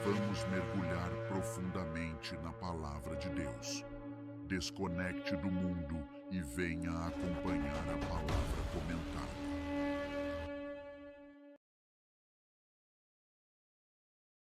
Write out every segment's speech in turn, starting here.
Vamos mergulhar profundamente na palavra de Deus. Desconecte do mundo e venha acompanhar a palavra comentada.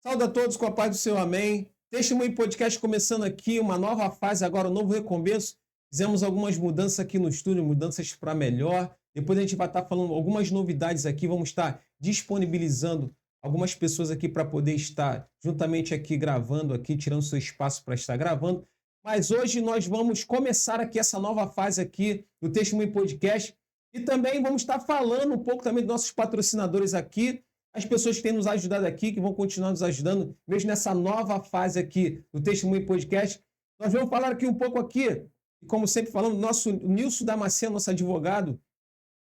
Saúde a todos com a paz do Senhor, amém. Testemunho Podcast começando aqui, uma nova fase, agora um novo recomeço. Fizemos algumas mudanças aqui no estúdio, mudanças para melhor. Depois a gente vai estar falando algumas novidades aqui, vamos estar disponibilizando algumas pessoas aqui para poder estar juntamente aqui gravando, aqui tirando seu espaço para estar gravando. Mas hoje nós vamos começar aqui essa nova fase aqui do Testemunho Podcast e também vamos estar falando um pouco também dos nossos patrocinadores aqui, as pessoas que têm nos ajudado aqui, que vão continuar nos ajudando, mesmo nessa nova fase aqui do Testemunho Podcast. Nós vamos falar aqui um pouco aqui, e como sempre falando, nosso Nilson Damasceno, nosso advogado,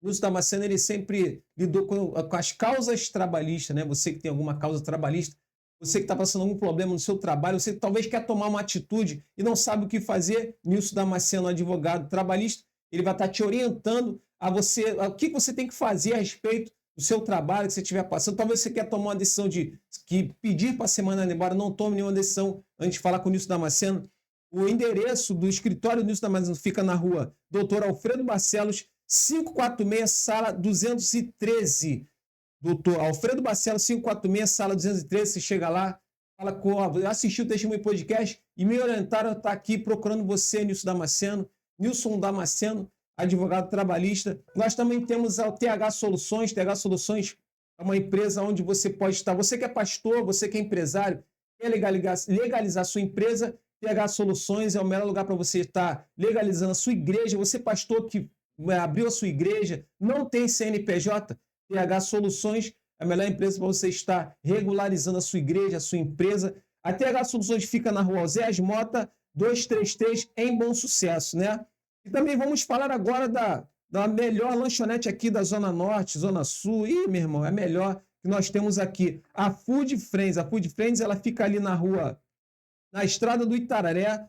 Nilson Damasceno, ele sempre lidou com as causas trabalhistas, né? Você que tem alguma causa trabalhista, você que está passando algum problema no seu trabalho, você que talvez quer tomar uma atitude e não sabe o que fazer, Nilson Damasceno, advogado trabalhista, ele vai estar te orientando a você, o que você tem que fazer a respeito do seu trabalho que você estiver passando. Talvez você quer tomar uma decisão de que pedir para ser mandado embora, não tome nenhuma decisão antes de falar com o Nilson Damasceno. O endereço do escritório do Nilson Damasceno fica na rua Doutor Alfredo Barcelos, 546, sala 213. Doutor Alfredo Barcelos, 546, sala 213. Você chega lá, fala com, assistiu o Testemunho Podcast e me orientaram a estar aqui procurando você, Nilson Damasceno, advogado trabalhista. Nós também temos a TH Soluções. TH Soluções é uma empresa onde você pode estar. Você que é pastor, você que é empresário, quer legalizar sua empresa, TH Soluções é o melhor lugar para você estar legalizando a sua igreja. Você, pastor, que abriu a sua igreja, não tem CNPJ, TH Soluções é a melhor empresa para você estar regularizando a sua igreja, a sua empresa. A TH Soluções fica na rua Oséias Mota, 233, em Bom Sucesso, né? E também vamos falar agora da melhor lanchonete aqui da Zona Norte, Zona Sul. Ih, meu irmão, é a melhor que nós temos aqui. A Food Friends. A Food Friends, ela fica ali na rua, na Estrada do Itararé,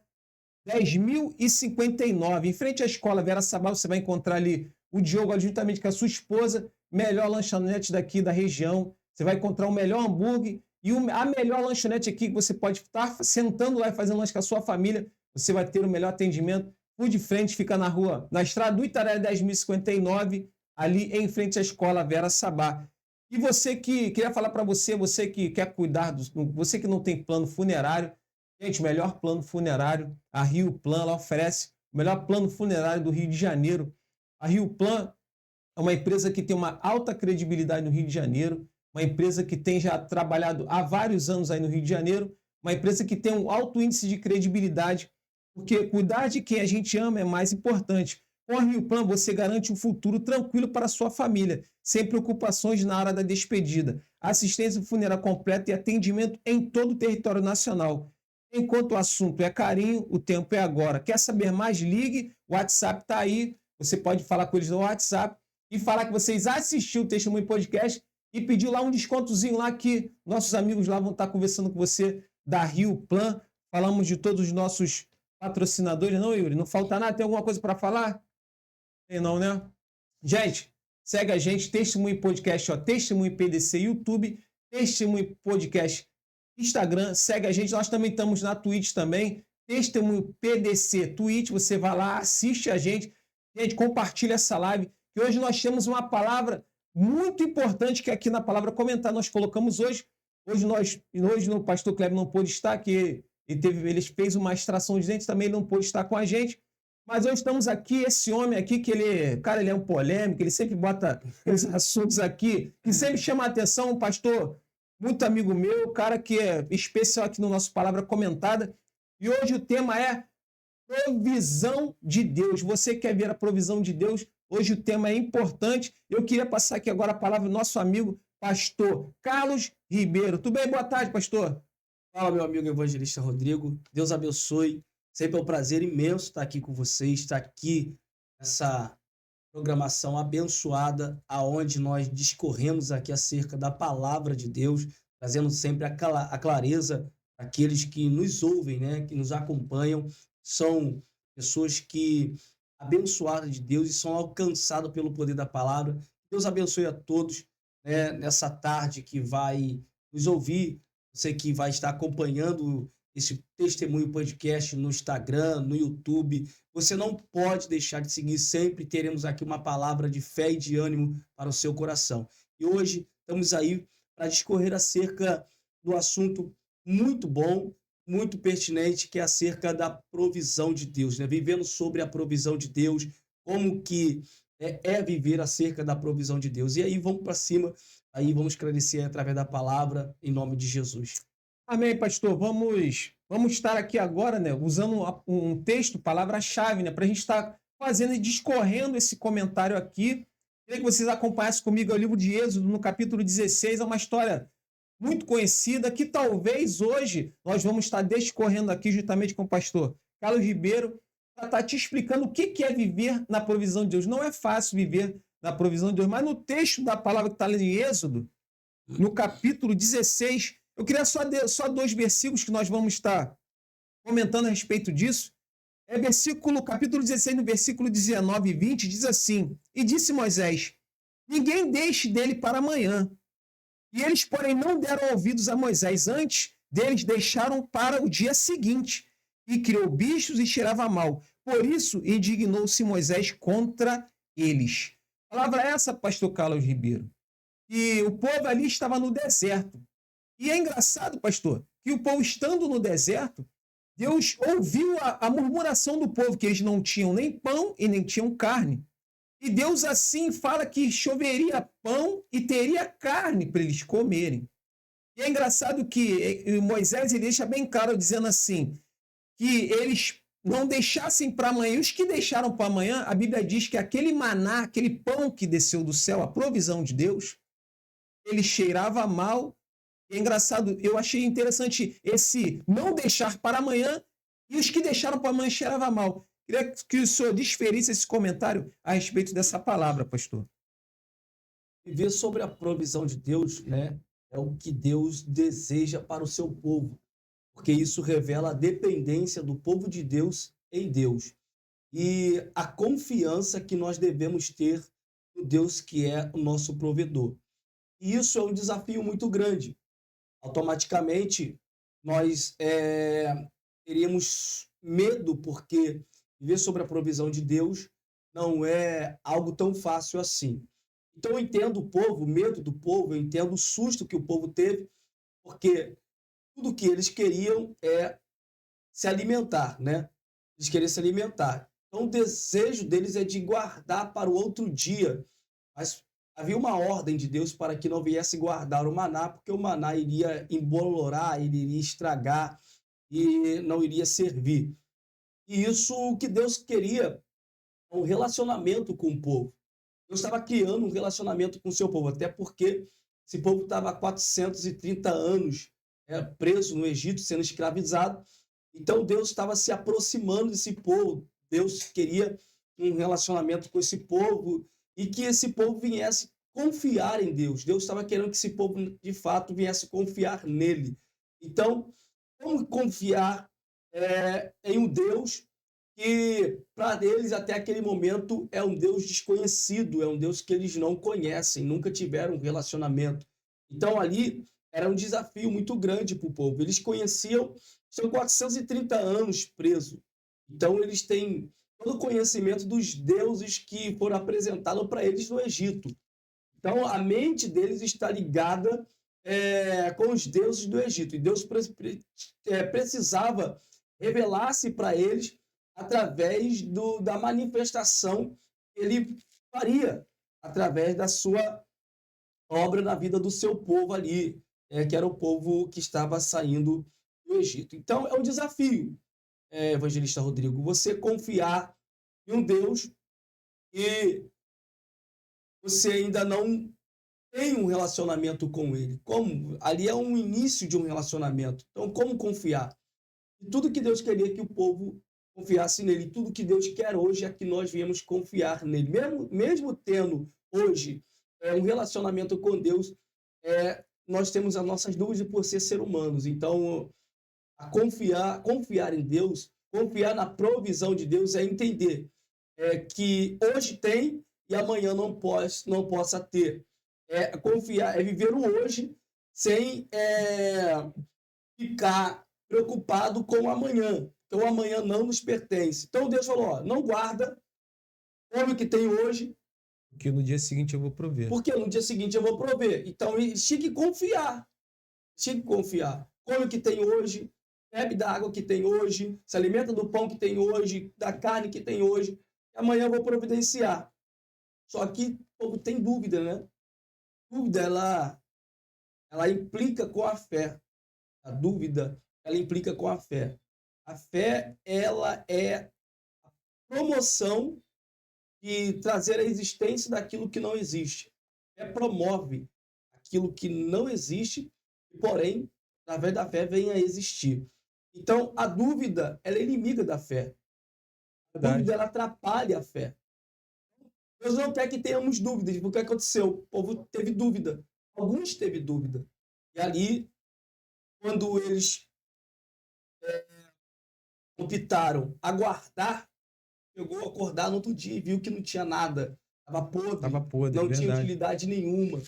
10.059. Em frente à escola Vera Sabá, você vai encontrar ali o Diogo, juntamente com a sua esposa. Melhor lanchonete daqui da região. Você vai encontrar o melhor hambúrguer e a melhor lanchonete aqui que você pode estar sentando lá e fazendo lanche com a sua família. Você vai ter o melhor atendimento. Food Friends fica na rua, na Estrada do Itaré 10.059, ali em frente à escola Vera Sabá. E você que, queria falar para você, você que quer cuidar, você que não tem plano funerário, gente, o melhor plano funerário, a Rio Plan, ela oferece o melhor plano funerário do Rio de Janeiro. A Rio Plan é uma empresa que tem uma alta credibilidade no Rio de Janeiro, uma empresa que tem já trabalhado há vários anos aí no Rio de Janeiro, uma empresa que tem um alto índice de credibilidade, porque cuidar de quem a gente ama é mais importante. Com a Rio Plan, você garante um futuro tranquilo para a sua família, sem preocupações na hora da despedida. Assistência funerária completa e atendimento em todo o território nacional. Enquanto o assunto é carinho, o tempo é agora. Quer saber mais? Ligue, o WhatsApp está aí. Você pode falar com eles no WhatsApp e falar que vocês assistiram o Testemunho Podcast e pedir lá um descontozinho lá que nossos amigos lá vão estar conversando com você da Rio Plan. Falamos de todos os nossos patrocinadores, não, Yuri? Não falta nada? Tem alguma coisa para falar? Tem não, né? Gente, segue a gente, Testemunho Podcast, ó, Testemunho PDC YouTube, Testemunho Podcast Instagram, segue a gente, nós também estamos na Twitch também, Testemunho PDC Twitch, você vai lá, assiste a gente, compartilha essa live, que hoje nós temos uma palavra muito importante que aqui na Palavra Comentar nós colocamos hoje o pastor Kleber não pôde estar, que ele fez uma extração de dentes, também não pôde estar com a gente, mas hoje estamos aqui, esse homem aqui, que ele é um polêmico, ele sempre bota os assuntos aqui, que sempre chama a atenção, um pastor muito amigo meu, cara que é especial aqui no nosso Palavra Comentada, e hoje o tema é provisão de Deus. Você quer ver a provisão de Deus? Hoje o tema é importante. Eu queria passar aqui agora a palavra do nosso amigo, pastor Carlos Ribeiro. Tudo bem? Boa tarde, pastor. Fala, meu amigo evangelista Rodrigo. Deus abençoe. Sempre é um prazer imenso estar aqui com vocês, estar aqui nessa programação abençoada, aonde nós discorremos aqui acerca da palavra de Deus, trazendo sempre a clareza àqueles que nos ouvem, né, que nos acompanham. São pessoas que abençoadas de Deus e são alcançadas pelo poder da palavra. Deus abençoe a todos, né, nessa tarde que vai nos ouvir você que vai estar acompanhando esse Testemunho Podcast no Instagram, no YouTube. Você não pode deixar de seguir, sempre teremos aqui uma palavra de fé e de ânimo para o seu coração. E hoje estamos aí para discorrer acerca do assunto muito bom, muito pertinente, que é acerca da provisão de Deus, né? Vivendo sobre a provisão de Deus, como que é viver acerca da provisão de Deus. E aí vamos para cima, aí vamos esclarecer através da palavra, em nome de Jesus. Amém, pastor. Vamos estar aqui agora, né, usando um texto, palavra-chave, né, para a gente estar fazendo e discorrendo esse comentário aqui. Queria que vocês acompanhassem comigo o livro de Êxodo, no capítulo 16. É uma história muito conhecida, que talvez hoje nós vamos estar discorrendo aqui juntamente com o pastor Carlos Ribeiro, para estar te explicando o que é viver na provisão de Deus. Não é fácil viver na provisão de Deus, mas no texto da palavra que está ali em Êxodo, no capítulo 16, eu queria só 2 versículos que nós vamos estar comentando a respeito disso. Capítulo 16, no versículo 19 e 20, diz assim: E disse Moisés: Ninguém deixe dele para amanhã. E eles, porém, não deram ouvidos a Moisés. Antes deles deixaram para o dia seguinte. E criou bichos e cheirava mal. Por isso, indignou-se Moisés contra eles. A palavra é essa, pastor Carlos Ribeiro. E o povo ali estava no deserto. E é engraçado, pastor, que o povo estando no deserto, Deus ouviu a murmuração do povo, que eles não tinham nem pão e nem tinham carne. E Deus assim fala que choveria pão e teria carne para eles comerem. E é engraçado que Moisés ele deixa bem claro, dizendo assim, que eles não deixassem para amanhã. Os que deixaram para amanhã, a Bíblia diz que aquele maná, aquele pão que desceu do céu, a provisão de Deus, ele cheirava mal. É engraçado, eu achei interessante esse não deixar para amanhã, e os que deixaram para amanhã cheirava mal. Queria que o senhor desferisse esse comentário a respeito dessa palavra, pastor. Viver sobre a provisão de Deus, né, é o que Deus deseja para o seu povo, porque isso revela a dependência do povo de Deus em Deus e a confiança que nós devemos ter no Deus que é o nosso provedor. E isso é um desafio muito grande. Automaticamente, nós teríamos medo, porque viver sobre a provisão de Deus não é algo tão fácil assim. Então, eu entendo o povo, o medo do povo, eu entendo o susto que o povo teve, porque tudo que eles queriam é se alimentar, né? Eles queriam se alimentar. Então, o desejo deles é de guardar para o outro dia. Mas havia uma ordem de Deus para que não viesse guardar o maná, porque o maná iria embolorar, ele iria estragar e não iria servir. E isso o que Deus queria, um relacionamento com o povo. Deus estava criando um relacionamento com o seu povo, até porque esse povo estava há 430 anos preso no Egito, sendo escravizado. Então Deus estava se aproximando desse povo. Deus queria um relacionamento com esse povo e que esse povo viesse confiar em Deus. Deus estava querendo que esse povo, de fato, viesse confiar nele. Então, como confiar em um Deus que, para eles, até aquele momento, é um Deus desconhecido, é um Deus que eles não conhecem, nunca tiveram um relacionamento. Então, ali, era um desafio muito grande para o povo. Eles conheciam, são 430 anos presos. Então, eles têm todo o conhecimento dos deuses que foram apresentados para eles no Egito. Então, a mente deles está ligada com os deuses do Egito. E Deus precisava revelar-se para eles através da manifestação que ele faria, através da sua obra na vida do seu povo ali, que era o povo que estava saindo do Egito. Então, é um desafio, evangelista Rodrigo, você confiar em um Deus e você ainda não tem um relacionamento com ele. Como? Ali é um início de um relacionamento. Então, como confiar? E tudo que Deus queria que o povo confiasse nele, tudo que Deus quer hoje é que nós viemos confiar nele. Mesmo tendo hoje um relacionamento com Deus, nós temos as nossas dúvidas por ser humanos. Então, confiar em Deus, confiar na provisão de Deus é entender que hoje tem e amanhã não possa ter. Confiar, viver o hoje sem ficar preocupado com o amanhã, porque o amanhã não nos pertence. Então Deus falou, ó, não guarda, come o que tem hoje, Que no dia seguinte eu vou prover. porque no dia seguinte eu vou prover. Então ele tinha que confiar. Tinha que confiar. Come o que tem hoje, bebe da água que tem hoje, se alimenta do pão que tem hoje, da carne que tem hoje. E amanhã eu vou providenciar. Só que o povo tem dúvida, né? Dúvida, ela implica com a fé. A dúvida, ela implica com a fé. A fé, ela é a promoção e trazer a existência daquilo que não existe. A fé promove aquilo que não existe, porém, através da fé, vem a existir. Então, a dúvida, ela é inimiga da fé. A dúvida, ela atrapalha a fé. Deus não quer que tenhamos dúvidas, porque o que aconteceu? O povo teve dúvida. Alguns teve dúvida. E ali, quando eles optaram aguardar, chegou a acordar no outro dia e viu que não tinha nada. Estava podre, não tinha utilidade nenhuma.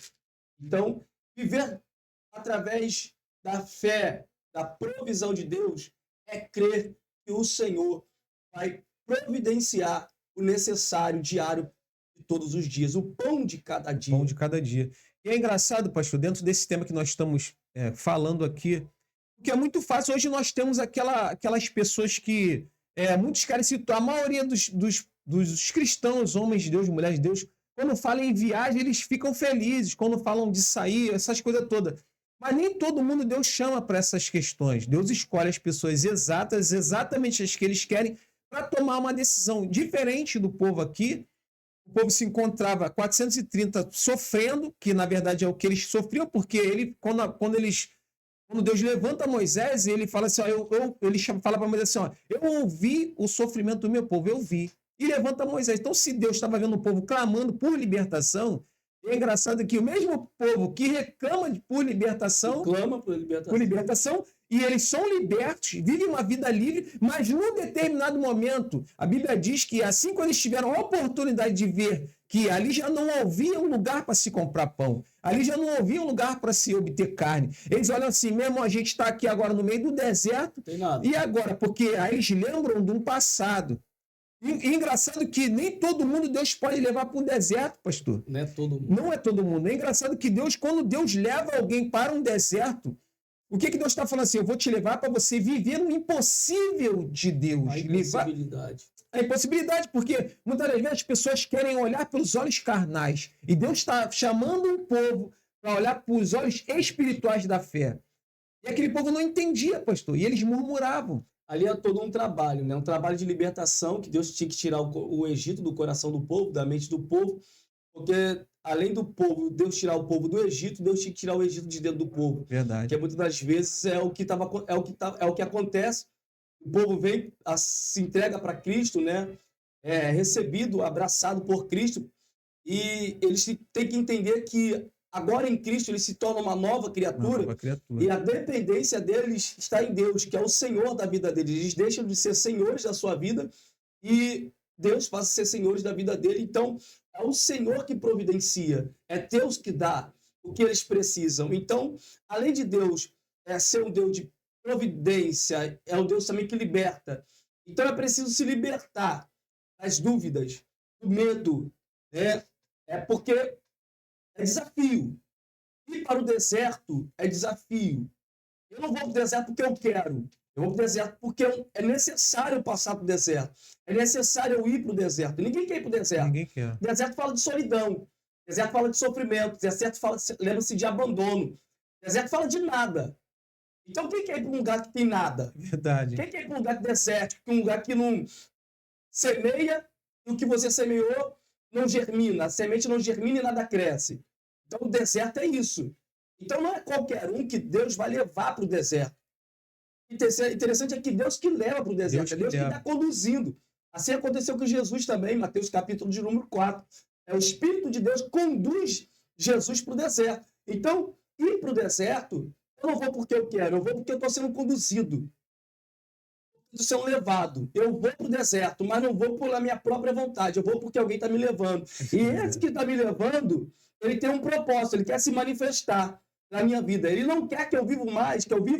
Então, viver através da fé, da provisão de Deus, é crer que o Senhor vai providenciar o necessário diário de todos os dias, o pão de cada dia. Pão de cada dia. E é engraçado, pastor, dentro desse tema que nós estamos falando aqui, porque é muito fácil. Hoje nós temos aquelas pessoas que muitos querem citar, a maioria dos cristãos, homens de Deus, mulheres de Deus, quando falam em viagem, eles ficam felizes, quando falam de sair, essas coisas todas. Mas nem todo mundo Deus chama para essas questões. Deus escolhe as pessoas exatas, exatamente as que eles querem, para tomar uma decisão diferente do povo aqui. O povo se encontrava 430 sofrendo, que na verdade é o que eles sofriam, porque quando Deus levanta Moisés, ele fala assim, ele fala para Moisés assim, ó, eu ouvi o sofrimento do meu povo, eu vi. E levanta Moisés. Então, se Deus estava vendo o povo clamando por libertação, é engraçado que o mesmo povo que reclama por libertação, clama por libertação, e eles são libertos, vivem uma vida livre, mas num determinado momento, a Bíblia diz que assim quando eles tiveram a oportunidade de ver que ali já não havia um lugar para se comprar pão, ali já não havia um lugar para se obter carne, eles olham assim, mesmo a gente está aqui agora no meio do deserto, tem nada. E agora? Porque aí eles lembram de um passado. E engraçado que nem todo mundo Deus pode levar para um deserto, pastor. Não é todo mundo. Não é todo mundo. É engraçado que Deus, quando Deus leva alguém para um deserto, o que Deus está falando assim? Eu vou te levar para você viver no impossível de Deus. A impossibilidade. A impossibilidade, porque muitas das vezes as pessoas querem olhar pelos olhos carnais. E Deus está chamando um povo para olhar pelos olhos espirituais da fé. E aquele povo não entendia, pastor. E eles murmuravam. Ali é todo um trabalho, né? Um trabalho de libertação, que Deus tinha que tirar o Egito do coração do povo, da mente do povo, porque além do povo, Deus tirar o povo do Egito, Deus tinha que tirar o Egito de dentro do povo. Verdade. Porque muitas das vezes é o que acontece. O povo vem, se entrega para Cristo, né? É recebido, abraçado por Cristo, e eles têm que entender que agora em Cristo eles se tornam uma nova criatura, e a dependência deles está em Deus, que é o Senhor da vida deles. Eles deixam de ser senhores da sua vida e Deus passa a ser senhores da vida dele. Então, é o Senhor que providencia, é Deus que dá o que eles precisam. Então, além de Deus ser um Deus de providência, é um Deus também que liberta. Então, é preciso se libertar das dúvidas, do medo, né? É porque é desafio. Ir para o deserto é desafio. Eu não vou para o deserto porque eu quero. Eu vou para o deserto porque é necessário passar para o deserto. É necessário eu ir para o deserto. Ninguém quer ir para o deserto. Ninguém quer. O deserto fala de solidão. O deserto fala de sofrimento. O deserto lembra-se de abandono. O deserto fala de nada. Então, quem quer ir para um lugar que tem nada? Verdade. Quem quer ir para um lugar desértico, um lugar que não semeia e o que você semeou não germina, a semente não germina e nada cresce. Então, o deserto é isso. Então, não é qualquer um que Deus vai levar para o deserto. Interessante é que Deus que leva para o deserto, é Deus que está conduzindo. Assim aconteceu com Jesus também, Mateus capítulo de número 4. O Espírito de Deus conduz Jesus para o deserto. Então, ir para o deserto, eu não vou porque eu quero, eu vou porque eu estou sendo conduzido. Estou sendo levado. Eu vou para o deserto, mas não vou pela minha própria vontade, eu vou porque alguém está me levando. E esse que está me levando, ele tem um propósito, ele quer se manifestar. na minha vida. Ele não quer que eu viva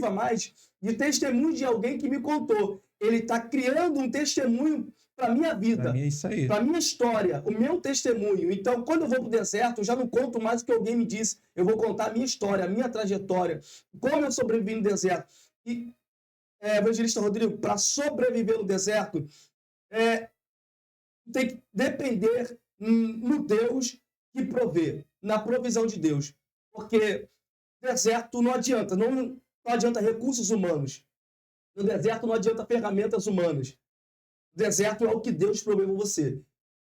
mais de testemunho de alguém que me contou. Ele está criando um testemunho para minha vida, Pra mim é isso aí. para minha história, o meu testemunho. Então, quando eu vou para o deserto, eu já não conto mais o que alguém me disse. Eu vou contar a minha história, a minha trajetória, como eu sobrevivi no deserto. E, evangelista Rodrigo, para sobreviver no deserto, tem que depender no Deus que provê, na provisão de Deus. Porque deserto não adianta, não adianta recursos humanos. No deserto não adianta ferramentas humanas. O deserto é o que Deus provê para você.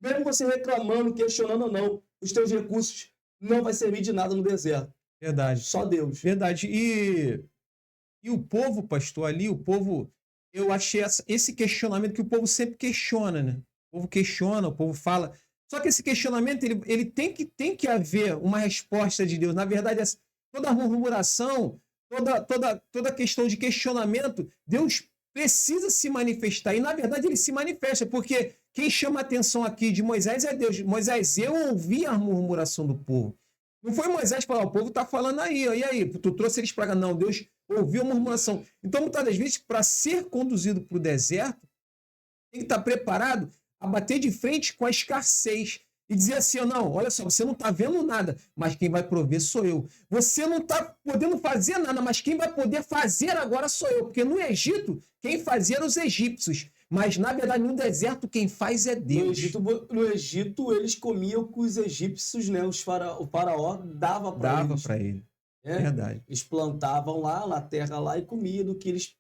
Mesmo você reclamando, questionando ou não, os teus recursos não vai servir de nada no deserto. Verdade. Só Deus. Verdade. E o povo, pastor, ali, o povo, eu achei esse questionamento que o povo sempre questiona, né? O povo questiona, o povo fala. Só que esse questionamento, ele tem que haver uma resposta de Deus. Na verdade, toda murmuração, toda questão de questionamento, Deus precisa se manifestar. E, na verdade, ele se manifesta, porque quem chama a atenção aqui de Moisés é Deus. Moisés, eu ouvi a murmuração do povo. Não foi Moisés falar, o povo está falando aí, ó, e aí? Tu trouxe eles para cá. Não, Deus ouviu a murmuração. Então, muitas das vezes, para ser conduzido para o deserto, tem que estar preparado a bater de frente com a escassez. E dizer assim, não, olha só, você não está vendo nada, mas quem vai prover sou eu. Você não está podendo fazer nada, mas quem vai poder fazer agora sou eu. Porque no Egito, quem fazia eram os egípcios. Mas, na verdade, no deserto, quem faz é Deus. No Egito eles comiam com os egípcios, né? O faraó dava para ele. É? Verdade. Eles plantavam lá na terra lá e comiam do que eles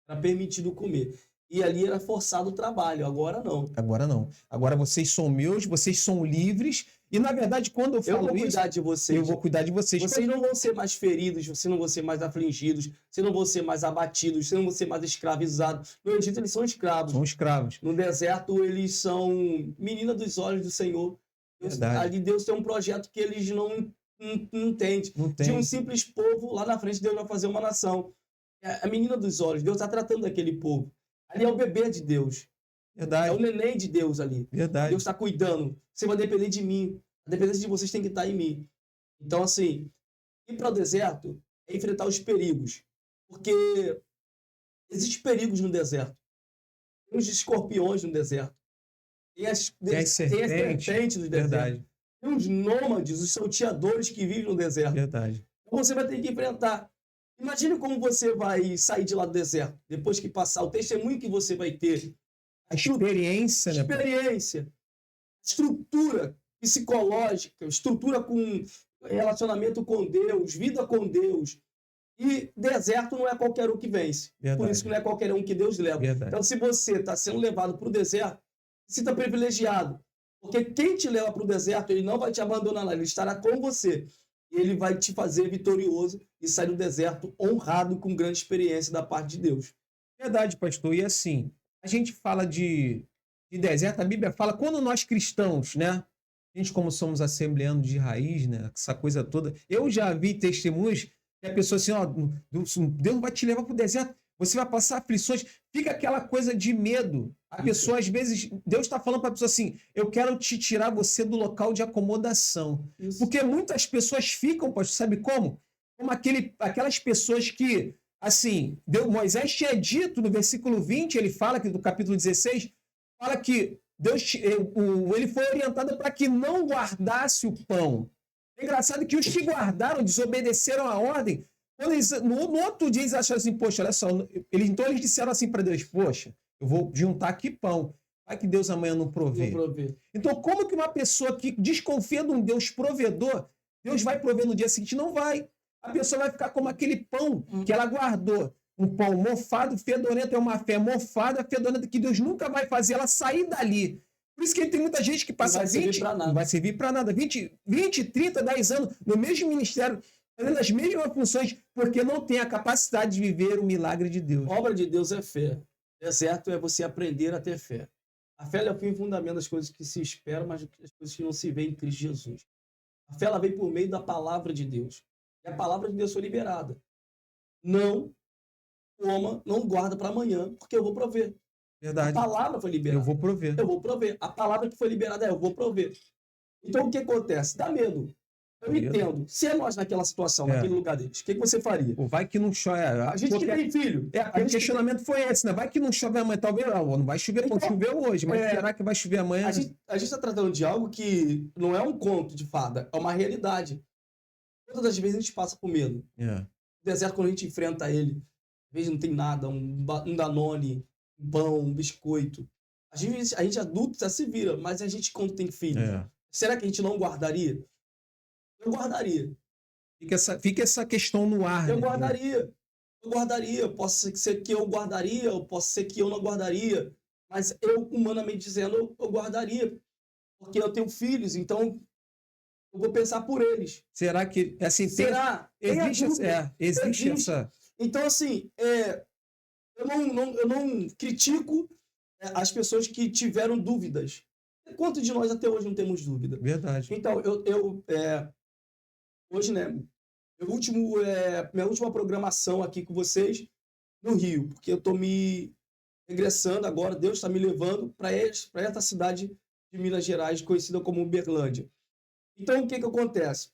era permitido comer. E ali era forçado o trabalho, agora não. Agora não. Agora vocês são meus, vocês são livres. E, na verdade, quando eu falo isso... cuidar de vocês. Eu vou cuidar de vocês. Vocês não vão ser mais feridos, vocês não vão ser mais afligidos, vocês não vão ser mais abatidos, vocês não vão ser mais escravizados. No Egito, eles são escravos. São escravos. No deserto, eles são menina dos olhos do Senhor. Ali Deus tem um projeto que eles não entendem. De um simples povo, lá na frente, Deus vai fazer uma nação. A menina dos olhos, Deus está tratando daquele povo. Ali é o bebê de Deus. Verdade. É o neném de Deus ali. Verdade. Deus está cuidando. Você vai depender de mim. A dependência de vocês tem que estar em mim. Então, assim, ir para o deserto é enfrentar os perigos. Porque existem perigos no deserto. Tem os escorpiões no deserto. Tem as serpentes no deserto. Verdade. Tem os nômades, os salteadores que vivem no deserto. Verdade. Então você vai ter que enfrentar. Imagine como você vai sair de lá do deserto, depois que passar o testemunho que você vai ter. A experiência, né? Experiência. Estrutura psicológica, estrutura com relacionamento com Deus, vida com Deus. E deserto não é qualquer um que vence. Verdade. Por isso que não é qualquer um que Deus leva. Verdade. Então, se você está sendo levado para o deserto, se sinta privilegiado. Porque quem te leva para o deserto, ele não vai te abandonar lá, ele estará com você. E ele vai te fazer vitorioso e sair do deserto honrado com grande experiência da parte de Deus. Verdade, pastor. E assim, a gente fala de deserto, a Bíblia fala, quando nós cristãos, né? A gente, como somos assembleanos de raiz, né? Essa coisa toda. Eu já vi testemunhos que a pessoa assim, ó, Deus vai te levar para o deserto, você vai passar aflições, fica aquela coisa de medo. A pessoa, às vezes, Deus está falando para a pessoa assim, eu quero te tirar você do local de acomodação. Isso. Porque muitas pessoas ficam, pastor, sabe como? Como aquelas pessoas que, assim, Moisés tinha dito no versículo 20, ele fala aqui do capítulo 16, fala que ele foi orientado para que não guardasse o pão. É engraçado que os que guardaram, desobedeceram a ordem, quando no outro dia eles acharam assim, poxa, olha só, então eles disseram assim para Deus, poxa, eu vou juntar aqui pão, vai que Deus amanhã não provê. Então como que uma pessoa que desconfia de um Deus provedor, Deus vai prover no dia seguinte? Não vai. A pessoa vai ficar como aquele pão que ela guardou. Um pão mofado, fedorento, é uma fé mofada, fedorenta, que Deus nunca vai fazer ela sair dali. Por isso que tem muita gente que passa 20, não vai servir para nada, 20, 30, 10 anos no mesmo ministério, fazendo as mesmas funções, porque não tem a capacidade de viver o milagre de Deus. A obra de Deus é fé. Deserto é você aprender a ter fé. A fé é o fim e fundamento das coisas que se esperam, mas das coisas que não se vê em Cristo Jesus. A fé ela vem por meio da palavra de Deus. E a palavra de Deus foi liberada. Não coma, não guarda para amanhã, porque eu vou prover. Verdade. A palavra foi liberada. Eu vou prover. Eu vou prover. A palavra que foi liberada é eu vou prover. Então o que acontece? Dá medo. Eu entendo. Se é nós naquela situação, naquele lugar deles, o que você faria? Pô, vai que não chove. A gente que tem filho. O questionamento foi esse, né? Vai que não chove amanhã, talvez não vai chover, Então, choveu hoje, mas será que vai chover amanhã? A gente está tratando de algo que não é um conto de fada, é uma realidade. Todas as vezes a gente passa por medo. É. O deserto, quando a gente enfrenta ele, às vezes não tem nada, um Danone, um pão, um biscoito. A gente adulto já se vira, mas a gente quando tem filho, será que a gente não guardaria? Eu guardaria. Fica essa questão no ar. Eu guardaria. Eu guardaria. Posso ser que eu guardaria, ou posso ser que eu não guardaria. Mas eu, humanamente dizendo, eu guardaria. Porque eu tenho filhos, então eu vou pensar por eles. Será que, assim, será? Existe essa... Então, assim, eu não critico as pessoas que tiveram dúvidas. Quantos de nós até hoje não temos dúvida? Verdade. Então, hoje, né, minha última programação aqui com vocês no Rio, porque eu estou me regressando agora, Deus está me levando para essa cidade de Minas Gerais, conhecida como Uberlândia. Então, o que acontece?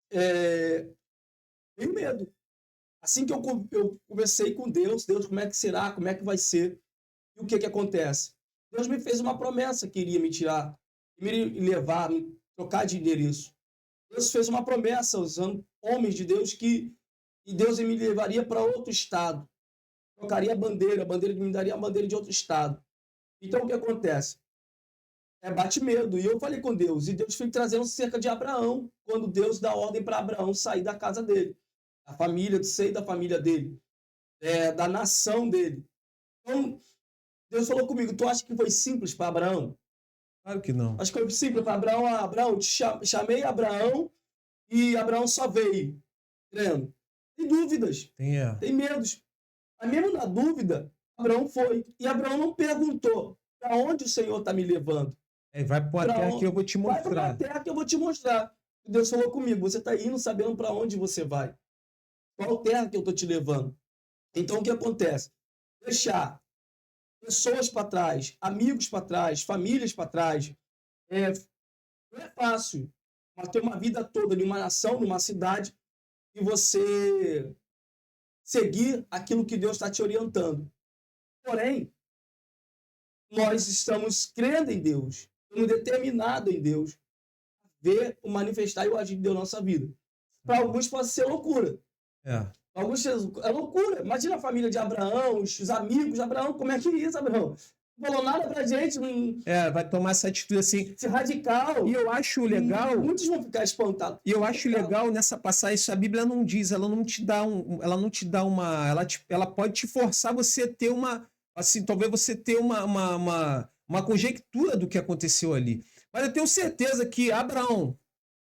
Tenho medo. Assim que eu conversei com Deus, como é que será, como é que vai ser, e o que acontece? Deus me fez uma promessa que iria me tirar, me levar, me trocar de endereço. Deus fez uma promessa usando homens de Deus e Deus me levaria para outro estado. Trocaria a bandeira me daria a bandeira de outro estado. Então, o que acontece? Bate medo. E eu falei com Deus, e Deus foi trazendo cerca de Abraão, quando Deus dá ordem para Abraão sair da casa dele, da família, do seio da família dele, da nação dele. Então, Deus falou comigo, tu acha que foi simples para Abraão? Claro que não. Acho que foi simples para Abraão. Abraão, chamei Abraão e Abraão só veio. Crendo. Tem dúvidas. Tem medos. Mas mesmo na dúvida, Abraão foi. E Abraão não perguntou para onde o Senhor está me levando. Vai para a terra que eu vou te mostrar. Vai para a terra que eu vou te mostrar. E Deus falou comigo, você está indo sabendo para onde você vai. Qual terra que eu estou te levando? Então, o que acontece? Deixar pessoas para trás, amigos para trás, famílias para trás. Não é fácil, mas ter uma vida toda numa nação, numa cidade, e você seguir aquilo que Deus está te orientando. Porém, nós estamos crendo em Deus, estamos determinados em Deus, a ver o manifestar e o agir de Deus na nossa vida. Para alguns pode ser loucura. Alguns é loucura. Imagina a família de Abraão, os amigos de Abraão, como é que é isso, Abraão? Não falou nada pra gente. Vai tomar essa atitude assim. Esse radical. E eu acho legal. Muitos vão ficar espantados. E eu acho legal nessa passagem, isso a Bíblia não diz, ela não te dá uma. Ela pode te forçar você a ter uma. Assim, talvez você ter uma conjectura do que aconteceu ali. Mas eu tenho certeza que Abraão,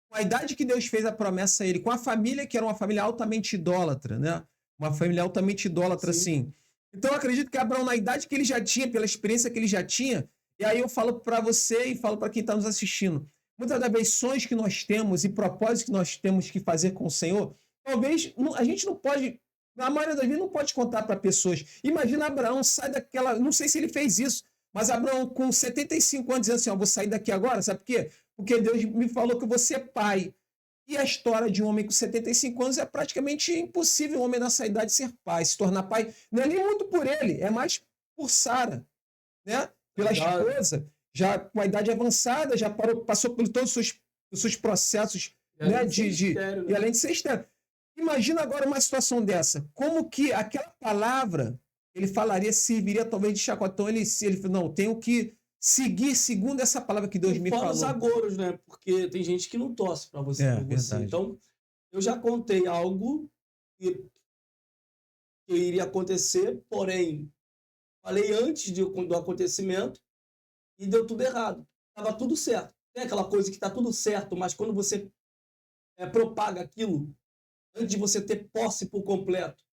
com a idade que Deus fez a promessa a ele, com a família que era uma família altamente idólatra, né? Uma família altamente idólatra, assim. Então eu acredito que Abraão, na idade que ele já tinha, pela experiência que ele já tinha, e aí eu falo para você e falo para quem está nos assistindo, muitas das vezes sonhos que nós temos e propósitos que nós temos que fazer com o Senhor, talvez a gente não pode, na maioria das vezes, não pode contar para pessoas. Imagina Abraão sai daquela, não sei se ele fez isso, mas Abraão com 75 anos dizendo assim, vou sair daqui agora, sabe por quê? Porque Deus me falou que eu vou ser pai. E a história de um homem com 75 anos é praticamente impossível um homem nessa idade ser pai, se tornar pai. Não é nem muito por ele, é mais por Sara, né? Pela esposa, já com a idade avançada, já passou por todos os seus processos, né? E além de ser estéril. Imagina agora uma situação dessa. Como que aquela palavra ele falaria, serviria talvez de chacotão, ele não, tenho que seguir segundo essa palavra que Deus me falou. Fora os agouros, né? Porque tem gente que não torce para você, por você. Então, eu já contei algo que iria acontecer, porém, falei antes do acontecimento e deu tudo errado. Estava tudo certo. Tem aquela coisa que está tudo certo, mas quando você propaga aquilo, antes de você ter posse por completo,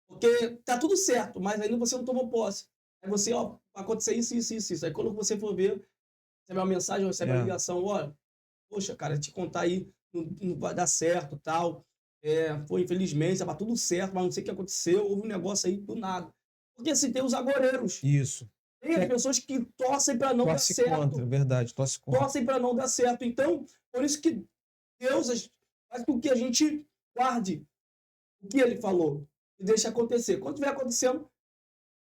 porque está tudo certo, mas ainda você não tomou posse. Aí você, vai acontecer isso. Aí quando você for ver, recebe uma mensagem, recebe uma ligação, olha, poxa, cara, te contar aí, não vai dar certo, tal. Foi, infelizmente, estava tudo certo, mas não sei o que aconteceu, houve um negócio aí do nada. Porque assim, tem os agoreiros. Isso. Tem as pessoas que torcem para não dar certo. Contra, verdade, torce contra. Torcem para não dar certo. Então, por isso que Deus faz com que a gente guarde o que ele falou e deixe acontecer. Quando estiver acontecendo,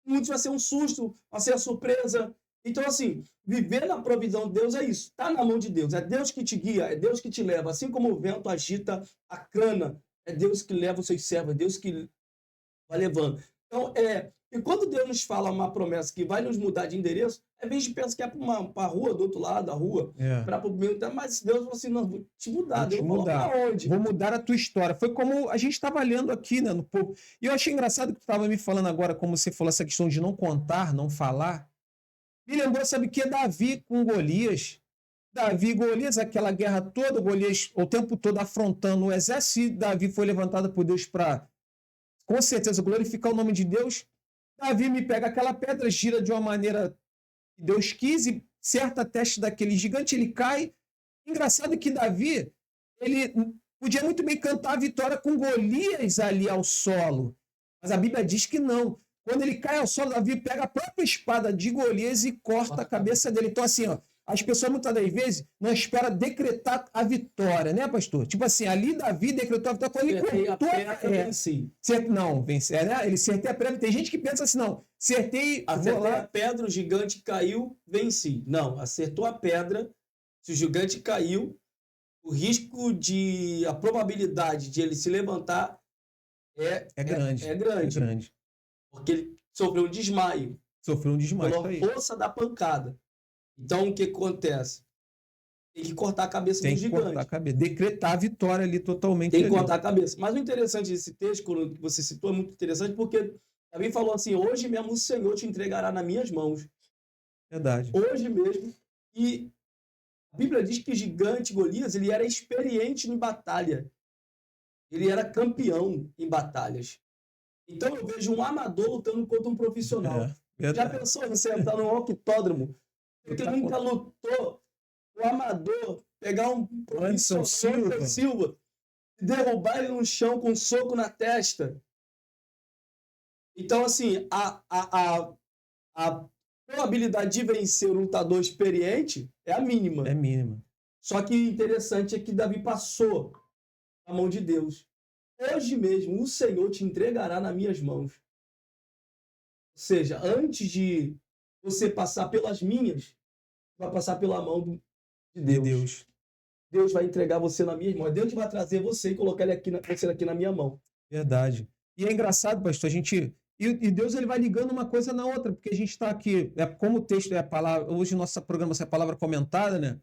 muitos vai ser um susto, vai ser a surpresa. Então, assim, viver na provisão de Deus é isso. Está na mão de Deus. É Deus que te guia, é Deus que te leva. Assim como o vento agita a cana, é Deus que leva os seus servos, é Deus que vai levando. Então, e quando Deus nos fala uma promessa que vai nos mudar de endereço, às vezes a gente pensa que é para a rua, do outro lado da rua, para o meio, mas Deus falou assim, não, vou te mudar. Vou te mudar. Para onde? Vou mudar a tua história. Foi como a gente estava lendo aqui, né, no povo. E eu achei engraçado que tu estava me falando agora, como você falou, essa questão de não contar, não falar. Me lembrou, sabe o que? Davi com Golias. Davi e Golias, aquela guerra toda, Golias o tempo todo afrontando o exército, Davi foi levantado por Deus para, com certeza, glorificar o nome de Deus. Davi me pega aquela pedra, gira de uma maneira que Deus quis e certa a testa daquele gigante, ele cai. Engraçado que Davi, ele podia muito bem cantar a vitória com Golias ali ao solo, mas a Bíblia diz que não. Quando ele cai ao solo, Davi pega a própria espada de Golias e corta a cabeça dele. Então, assim, ó, as pessoas muitas das vezes não esperam decretar a vitória, né, pastor? Tipo assim, ali Davi decretou a vitória quando ele cortou não, vencer, né? Ele acertei a pedra. Tem gente que pensa assim, não, acertei a pedra, o gigante caiu, venci. Não, acertou a pedra, se o gigante caiu, o risco a probabilidade de ele se levantar é grande. É grande. Porque ele sofreu um desmaio. Pela força da pancada. Então, o que acontece? Tem que cortar a cabeça do gigante. Cortar a cabeça. Decretar a vitória ali totalmente. Tem que cortar a cabeça. Mas o interessante desse texto, quando você citou, é muito interessante, porque Davi falou assim, hoje mesmo o Senhor te entregará nas minhas mãos. Verdade. Hoje mesmo. E a Bíblia diz que o gigante Golias, ele era experiente em batalha. Ele era campeão em batalhas. Então, eu vejo um amador lutando contra um profissional. Já pensou você entrar num octódromo? Porque nunca lutou, o amador pegar um profissional, Anderson Silva, e derrubar ele no chão com um soco na testa. Então, assim, a probabilidade de vencer um lutador experiente é a mínima. É mínima. Só que o interessante é que Davi passou na mão de Deus. Hoje mesmo o Senhor te entregará nas minhas mãos. Ou seja, antes de você passar pelas minhas, vai passar pela mão de Deus. Deus vai entregar você na minha mão. Deus vai trazer você e colocar você aqui na minha mão. Verdade. E é engraçado, pastor, e Deus ele vai ligando uma coisa na outra, porque a gente está aqui, como o texto é a palavra, hoje nossa programação é a palavra comentada, né?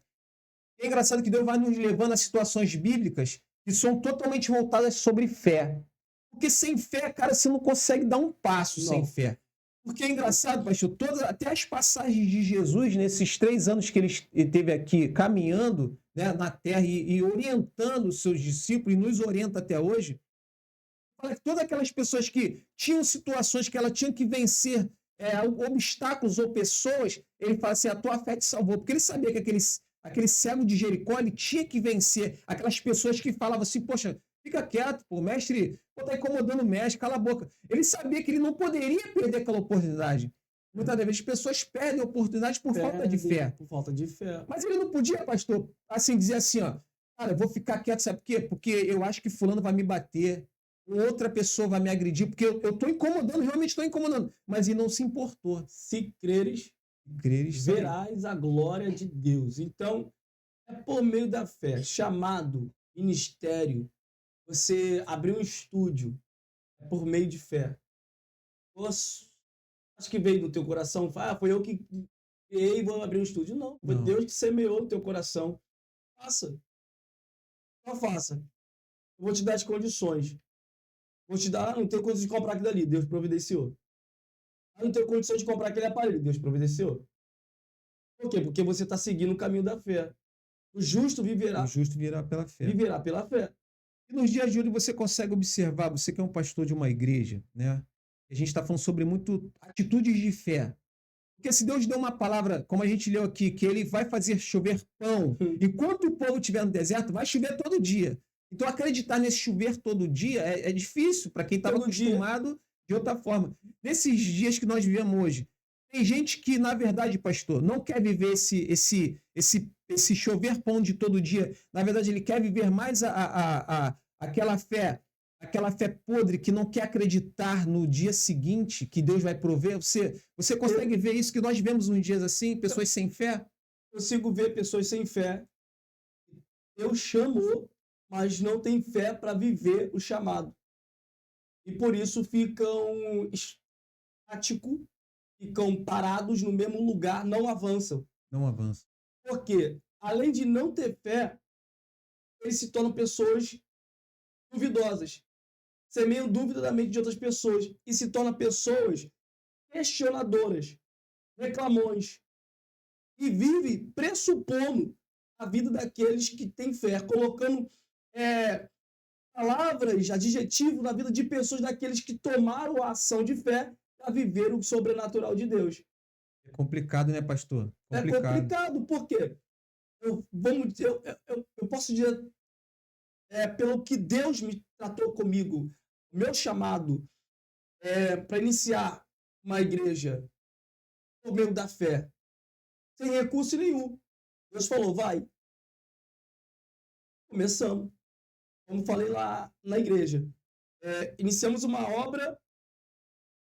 É engraçado que Deus vai nos levando a situações bíblicas que são totalmente voltadas sobre fé. Porque sem fé, cara, você não consegue dar um passo sem fé. Porque é engraçado, pastor, até as passagens de Jesus, nesses 3 anos que ele esteve aqui caminhando, né, na terra e orientando os seus discípulos, e nos orienta até hoje, todas aquelas pessoas que tinham situações que ela tinha que vencer, obstáculos ou pessoas, ele fala assim, a tua fé te salvou. Porque ele sabia que aquele cego de Jericó, ele tinha que vencer aquelas pessoas que falavam assim, poxa, fica quieto, pô, mestre, tá incomodando o mestre, cala a boca. Ele sabia que ele não poderia perder aquela oportunidade. Muitas vezes as pessoas perdem oportunidades por falta de fé. Por falta de fé. Mas ele não podia, pastor, assim, dizer assim, ó, cara, eu vou ficar quieto, sabe por quê? Porque eu acho que fulano vai me bater, outra pessoa vai me agredir, porque eu estou incomodando, realmente estou incomodando. Mas ele não se importou. Se creres, verás a glória de Deus. Então, é por meio da fé, chamado, ministério, você abrir um estúdio, é por meio de fé. Nossa, acho que veio do teu coração, foi eu que criei e vou abrir um estúdio. Não, foi Deus que semeou no teu coração. Faça. Só faça. Eu vou te dar as condições. Vou te dar, não tenho condições de comprar aquilo ali, Deus providenciou. Não tenho condições de comprar aquele aparelho, Deus providenciou. Por quê? Porque você está seguindo o caminho da fé. O justo viverá. O justo viverá pela fé. Viverá pela fé. E nos dias de hoje você consegue observar, você que é um pastor de uma igreja, né? A gente está falando sobre muito atitudes de fé. Porque se Deus deu uma palavra, como a gente leu aqui, que ele vai fazer chover pão, enquanto o povo estiver no deserto, vai chover todo dia. Então acreditar nesse chover todo dia é difícil para quem estava acostumado de outra forma. Nesses dias que nós vivemos hoje, tem gente que, na verdade, pastor, não quer viver esse esse chover pão de todo dia. Na verdade, ele quer viver mais aquela fé podre que não quer acreditar no dia seguinte que Deus vai prover. Você consegue ver isso que nós vemos uns dias assim, pessoas sem fé? Consigo ver pessoas sem fé. Deus chamou, mas não tem fé para viver o chamado. E por isso ficam estáticos, ficam parados no mesmo lugar, não avançam. Não avança. Porque, além de não ter fé, eles se tornam pessoas duvidosas, semeiam dúvida da mente de outras pessoas e se tornam pessoas questionadoras, reclamões, e vive pressupondo a vida daqueles que têm fé, colocando palavras, adjetivos na vida de pessoas daqueles que tomaram a ação de fé para viver o sobrenatural de Deus. É complicado, né, pastor? É complicado, por quê? Eu posso dizer, pelo que Deus me tratou comigo, meu chamado para iniciar uma igreja por meio da fé, sem recurso nenhum. Deus falou, vai. Começamos. Como falei lá na igreja. Iniciamos uma obra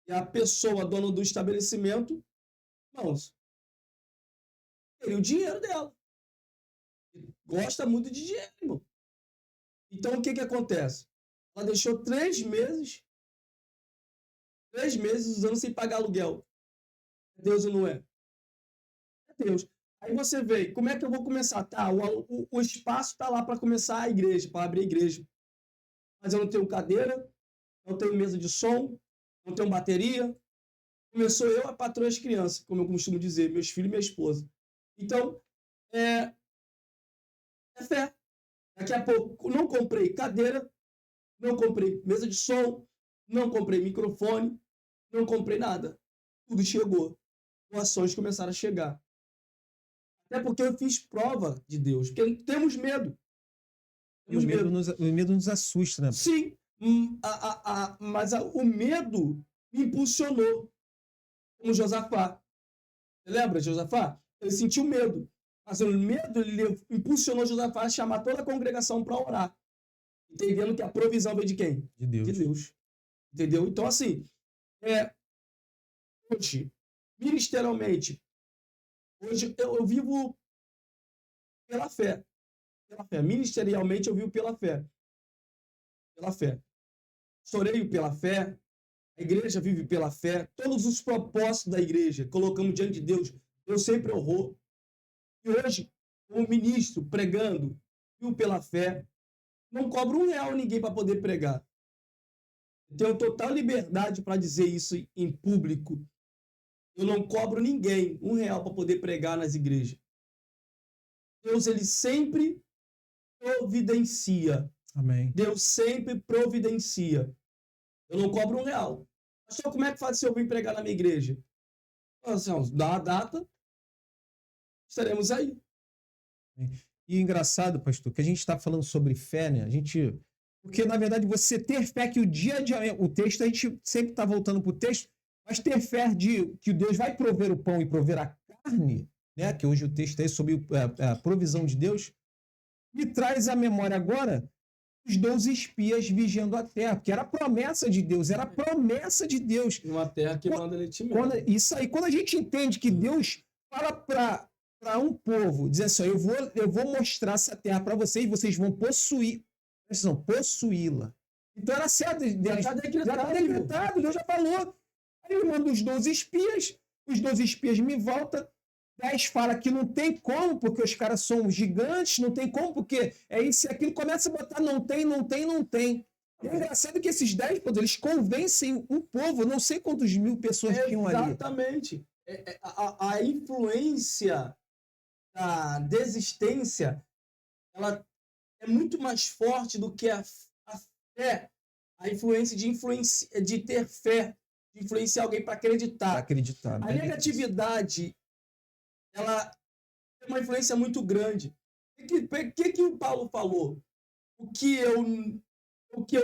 e a pessoa, dona do estabelecimento, irmãos, queria o dinheiro dela. Gosta muito de dinheiro, irmão. Então, o que acontece? Ela deixou 3 meses usando sem pagar aluguel. É Deus ou não é? É Deus. Aí você vê, como é que eu vou começar? Tá, o espaço está lá para começar a igreja, para abrir a igreja. Mas eu não tenho cadeira, não tenho mesa de som, não tenho bateria. Começou eu, a patroa e as crianças, como eu costumo dizer, meus filhos e minha esposa. Então, é fé. Daqui a pouco, não comprei cadeira, não comprei mesa de som, não comprei microfone, não comprei nada. Tudo chegou. Doações começaram a chegar. Até porque eu fiz prova de Deus, porque temos medo. O medo nos assusta, né? Sim, mas o medo me impulsionou, como Josafá. Você lembra de Josafá? Ele sentiu medo, mas o medo ele impulsionou Josafá a chamar toda a congregação para orar, entendendo que a provisão vem de quem? De Deus. De Deus. Entendeu? Então, assim, hoje, ministerialmente, hoje eu vivo pela fé. Pela fé. Ministerialmente eu vivo pela fé. Pela fé. Soreio pela fé. A igreja vive pela fé. Todos os propósitos da igreja colocamos diante de Deus. Deus sempre honrou. E hoje, como ministro, pregando, vivo pela fé. Não cobro R$1 a ninguém para poder pregar. Eu tenho total liberdade para dizer isso em público. Eu não cobro ninguém R$1 para poder pregar nas igrejas. Deus, ele sempre providencia. Amém. Deus sempre providencia. Eu não cobro R$1. Pastor, como é que faz se eu vim pregar na minha igreja? Assim, dá uma data, estaremos aí. E engraçado, pastor, que a gente está falando sobre fé, né? Porque, na verdade, você ter fé que o texto, a gente sempre está voltando para o texto, mas ter fé de que Deus vai prover o pão e prover a carne, né? Que hoje o texto é sobre a provisão de Deus, me traz à memória agora os 12 espias vigiando a terra, porque era promessa de Deus, era promessa de Deus. Uma terra que manda leite e mel. Isso aí, quando a gente entende que Deus fala para um povo, diz assim, eu vou mostrar essa terra para vocês vão possuí-la. Então era certo, Deus já está decretado, Deus já falou. Aí ele manda os 12 espias me voltam, 10 fala que não tem como, porque os caras são gigantes, não tem como, porque é isso e aquilo, começa a botar não tem. E é engraçado que esses 10, eles convencem um povo, não sei quantos mil pessoas tinham ali. Exatamente. A influência da desistência, ela é muito mais forte do que a fé, a influência de ter fé, de influenciar alguém para acreditar. A negatividade, ela tem uma influência muito grande. O que o Paulo falou? O que eu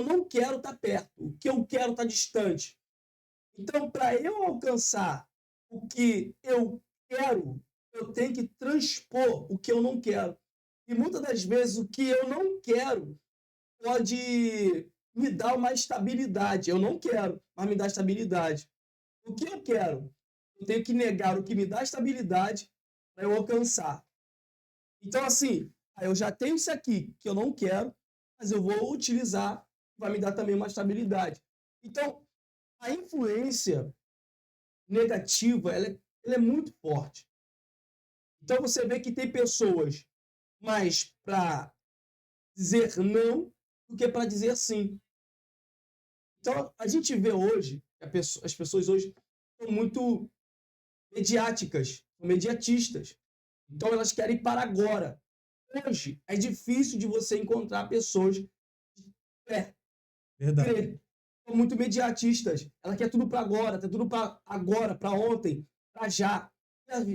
não quero está perto, o que eu quero está distante. Então, para eu alcançar o que eu quero, eu tenho que transpor o que eu não quero. E muitas das vezes o que eu não quero pode me dar uma estabilidade. Eu não quero, mas me dá estabilidade. O que eu quero? Eu tenho que negar o que me dá estabilidade para eu alcançar. Então, assim, eu já tenho isso aqui que eu não quero, mas eu vou utilizar, vai me dar também uma estabilidade. Então, a influência negativa, ela é muito forte. Então, você vê que tem pessoas mais para dizer não do que para dizer sim. Então, a gente vê hoje, as pessoas hoje são muito mediáticas, são mediatistas. Então, elas querem para agora. Hoje, é difícil de você encontrar pessoas de fé. Verdade. São muito mediatistas. Ela quer tudo para agora, quer tudo para agora, para ontem, para já.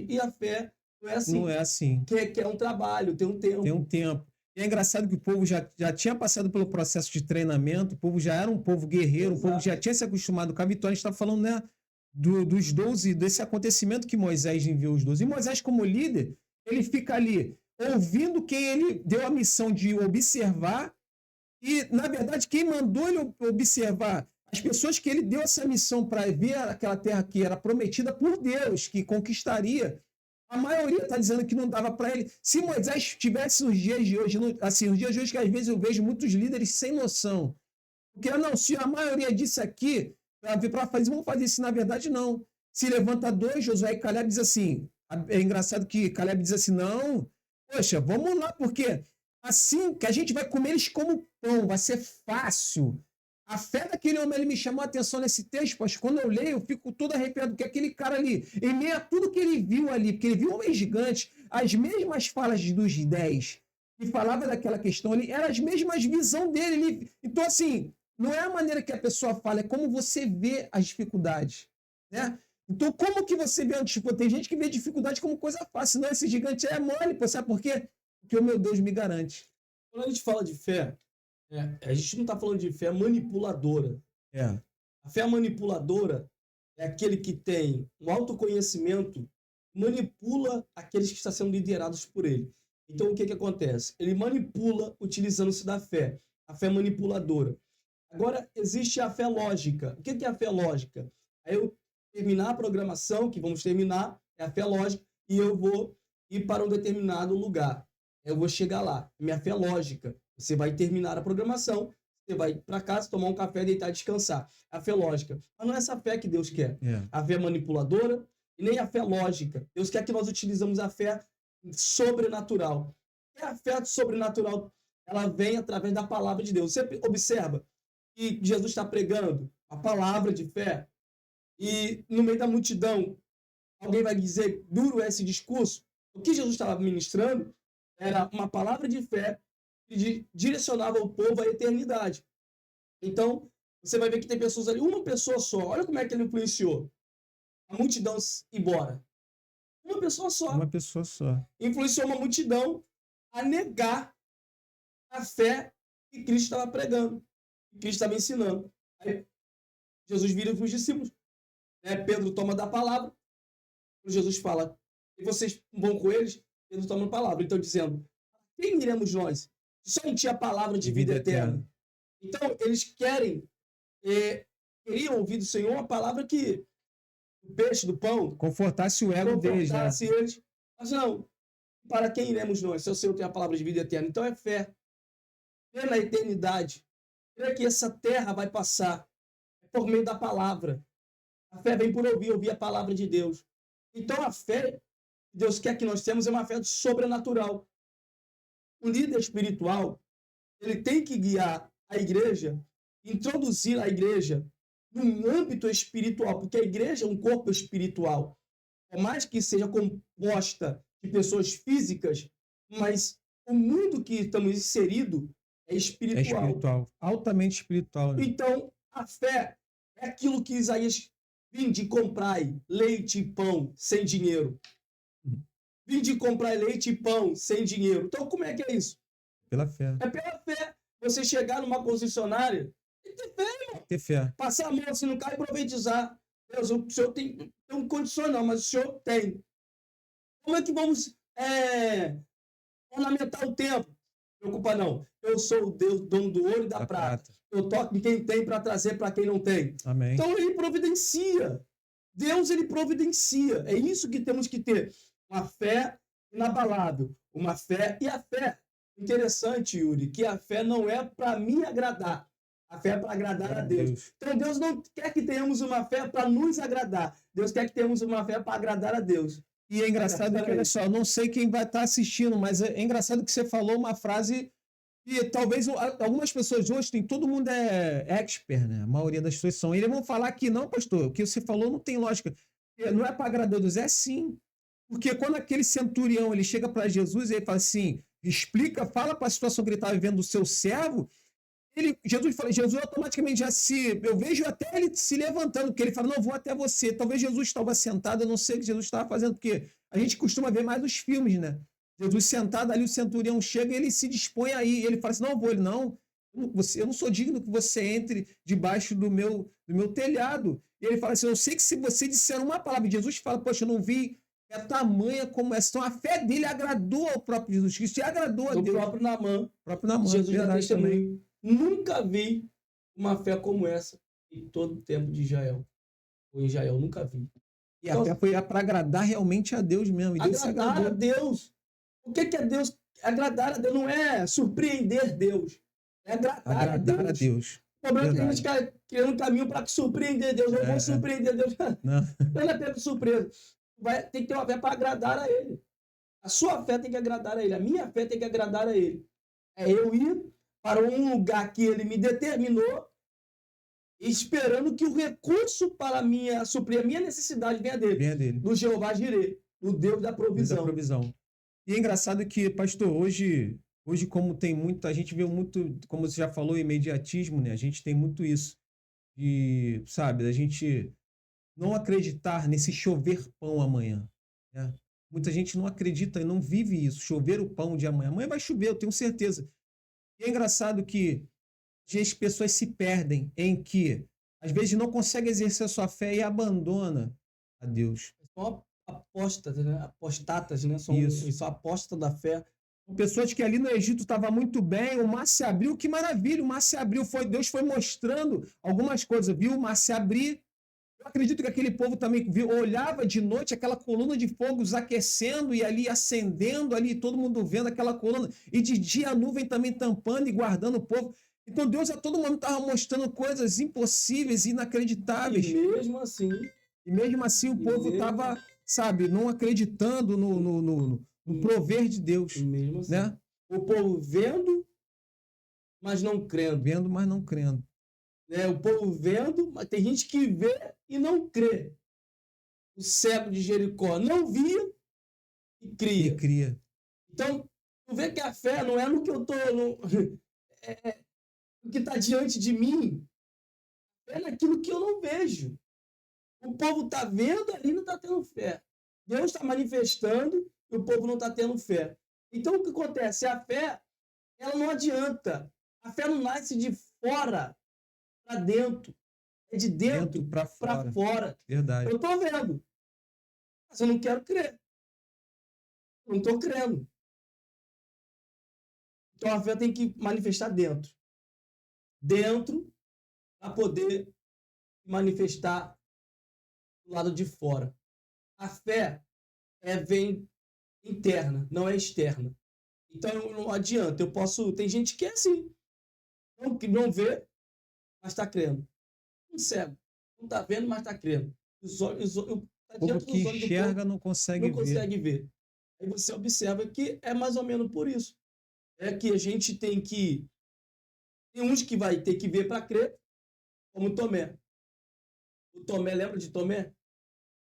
E a fé não é assim. Não é assim. Quer um trabalho, tem um tempo. Tem um tempo. E é engraçado que o povo já tinha passado pelo processo de treinamento, o povo já era um povo guerreiro, Exato. O povo já tinha se acostumado com a vitória. A gente está falando, né, dos 12, desse acontecimento que Moisés enviou os 12. E Moisés, como líder, ele fica ali ouvindo quem ele deu a missão de observar e, na verdade, quem mandou ele observar as pessoas que ele deu essa missão para ver aquela terra que era prometida por Deus, que conquistaria. A maioria está dizendo que não dava para ele. Se Moisés tivesse os dias de hoje, assim, os dias de hoje que às vezes eu vejo muitos líderes sem noção. Porque, não, se a maioria disse aqui, para fazer, vamos fazer isso, na verdade, não. Se levanta dois, Josué e Caleb diz assim, é engraçado que Caleb diz assim, não, poxa, vamos lá, porque assim que a gente vai comer eles como pão, vai ser fácil. A fé daquele homem, ele me chamou a atenção nesse texto, pois quando eu leio, eu fico todo arrepiado, porque aquele cara ali, em meio a tudo que ele viu ali, porque ele viu homens gigantes, as mesmas falas dos 10, que falava daquela questão ali, eram as mesmas visões dele. Então, assim, não é a maneira que a pessoa fala, é como você vê as dificuldades, né? Então, como que você vê a dificuldade? Tem gente que vê dificuldade como coisa fácil, não, esse gigante é mole, pô, sabe por quê? Porque o meu Deus me garante. Quando a gente fala de fé, a gente não está falando de fé manipuladora. A fé manipuladora é aquele que tem um autoconhecimento, manipula aqueles que estão sendo liderados por ele. Então, o que acontece? Ele manipula utilizando-se da fé, a fé manipuladora. Agora, existe a fé lógica. O que é a fé lógica? Aí eu terminar a programação, que vamos terminar, é a fé lógica, e eu vou ir para um determinado lugar. Eu vou chegar lá. Minha fé lógica. Você vai terminar a programação, você vai para casa, tomar um café, deitar e descansar. A fé lógica. Mas não é essa fé que Deus quer. A fé manipuladora e nem a fé lógica. Deus quer que nós utilizamos a fé sobrenatural. E a fé sobrenatural, ela vem através da palavra de Deus. Você observa que Jesus está pregando a palavra de fé e no meio da multidão alguém vai dizer, duro esse discurso. O que Jesus estava ministrando era uma palavra de fé que direcionava o povo à eternidade. Então, você vai ver que tem pessoas ali, uma pessoa só. Olha como é que ele influenciou a multidão ir embora. Uma pessoa só. Uma pessoa só. Influenciou uma multidão a negar a fé que Cristo estava pregando, que Cristo estava ensinando. Aí, Jesus vira para os discípulos. Pedro toma da palavra. Jesus fala, e vocês vão com eles? Pedro toma a palavra. Então, dizendo, quem iremos nós? Só não tinha a palavra de vida eterna. Então, eles queriam ouvir do Senhor a palavra que o peixe, do pão, confortasse o ego deles, né? Eles. Mas não, para quem iremos nós? Se o Senhor tem a palavra de vida eterna. Então é fé. Fé na eternidade. Fé que essa terra vai passar por meio da palavra. A fé vem por ouvir a palavra de Deus. Então a fé que Deus quer que nós temos é uma fé sobrenatural. O líder espiritual, ele tem que guiar a igreja, introduzir a igreja num âmbito espiritual, porque a igreja é um corpo espiritual. Por mais que seja composta de pessoas físicas, mas o mundo que estamos inseridos é espiritual. É espiritual, altamente espiritual. Né? Então, a fé é aquilo que Isaías vinde e comprai leite e pão sem dinheiro. Vinde e comprar leite e pão sem dinheiro. Então, como é que é isso? Pela fé. É pela fé. Você chegar numa concessionária e ter fé, irmão. Ter fé. Passar a mão assim no carro e profetizar. Deus, o senhor tem condições não, mas o senhor tem. Como é que vamos ornamentar o templo? Não preocupa não. Eu sou o Deus, dono do ouro e da prata. Eu toco de quem tem para trazer para quem não tem. Amém. Então ele providencia. Deus, ele providencia. É isso que temos que ter. Uma fé inabalável. Uma fé. E a fé, interessante, Yuri, que a fé não é para me agradar. A fé é para agradar a Deus. Então Deus não quer que tenhamos uma fé para nos agradar. Deus quer que tenhamos uma fé para agradar a Deus. E é engraçado que, olha só, eu não sei quem vai estar assistindo, mas é engraçado que você falou uma frase que talvez algumas pessoas hoje, todo mundo é expert, né? A maioria das pessoas são. E eles vão falar que não, pastor, o que você falou não tem lógica. Não é para agradar a Deus, é sim. Porque quando aquele centurião ele chega para Jesus e ele fala assim, explica, fala para a situação que ele estava vivendo do seu servo, Jesus automaticamente eu vejo até ele se levantando, porque ele fala, não, vou até você. Talvez Jesus estava sentado, eu não sei o que Jesus estava fazendo, porque a gente costuma ver mais os filmes, né? Jesus sentado ali, o centurião chega e ele se dispõe aí, e ele fala assim, não, vou ele, não, eu não sou digno que você entre debaixo do meu telhado. E ele fala assim, eu sei que se você disser uma palavra, Jesus fala, poxa, eu não vi é tamanha como essa. Então a fé dele agradou ao próprio Jesus Cristo e agradou a Deus. O próprio Naamã. Jesus dá testemunho. Nunca vi uma fé como essa em todo o tempo de Israel. Ou em Israel, nunca vi. E a fé foi para agradar realmente a Deus mesmo. E Deus agradar a Deus. O que é Deus? Agradar a Deus não é surpreender Deus. É agradar a Deus. O problema é que a gente está criando um caminho para surpreender Deus. Eu vou surpreender Deus. Não é pego surpresa. Tem que ter uma fé para agradar a Ele. A sua fé tem que agradar a Ele. A minha fé tem que agradar a Ele. É eu ir para um lugar que Ele me determinou, esperando que o recurso para suprir a minha necessidade venha dele. Do Jeová Jireh, do Deus da provisão. E é engraçado que, pastor, hoje como tem muito, a gente vê muito, como você já falou, imediatismo, né? A gente tem muito isso. E, sabe, a gente não acreditar nesse chover pão amanhã. Né? Muita gente não acredita e não vive isso. Chover o pão de amanhã. Amanhã vai chover, eu tenho certeza. E é engraçado que as pessoas se perdem em que, às vezes, não conseguem exercer a sua fé e abandona a Deus. São apóstatas, né? Apostatas, né? São apóstatas da fé. Pessoas que ali no Egito estavam muito bem, o mar se abriu, que maravilha, o mar se abriu, Deus foi mostrando algumas coisas, viu o mar se abrir. Eu acredito que aquele povo também olhava de noite aquela coluna de fogo aquecendo e ali acendendo, ali todo mundo vendo aquela coluna, e de dia a nuvem também tampando e guardando o povo. Então Deus a todo momento estava mostrando coisas impossíveis, inacreditáveis. E mesmo assim o povo estava, sabe, não acreditando no prover de Deus. Mesmo assim. Né? O povo vendo, mas não crendo. Vendo, mas não crendo. O povo vendo, mas tem gente que vê e não crê. O cego de Jericó não via e cria. Então, tu vê que a fé não é no que eu estou... o que está diante de mim. É naquilo que eu não vejo. O povo está vendo ali e não está tendo fé. Deus está manifestando e o povo não está tendo fé. Então, o que acontece? A fé, ela não adianta. A fé não nasce de fora para dentro. É de dentro para fora. Verdade. Eu estou vendo. Mas eu não quero crer. Eu não estou crendo. Então, a fé tem que manifestar dentro. Dentro para poder manifestar do lado de fora. A fé vem interna, não é externa. Então não adianta, tem gente que é assim, não vê, mas está crendo. Um cego, não está vendo, mas está crendo. O povo que enxerga não consegue ver. Aí você observa que é mais ou menos por isso. É que a gente tem uns que vai ter que ver para crer, como Tomé. O Tomé, lembra de Tomé?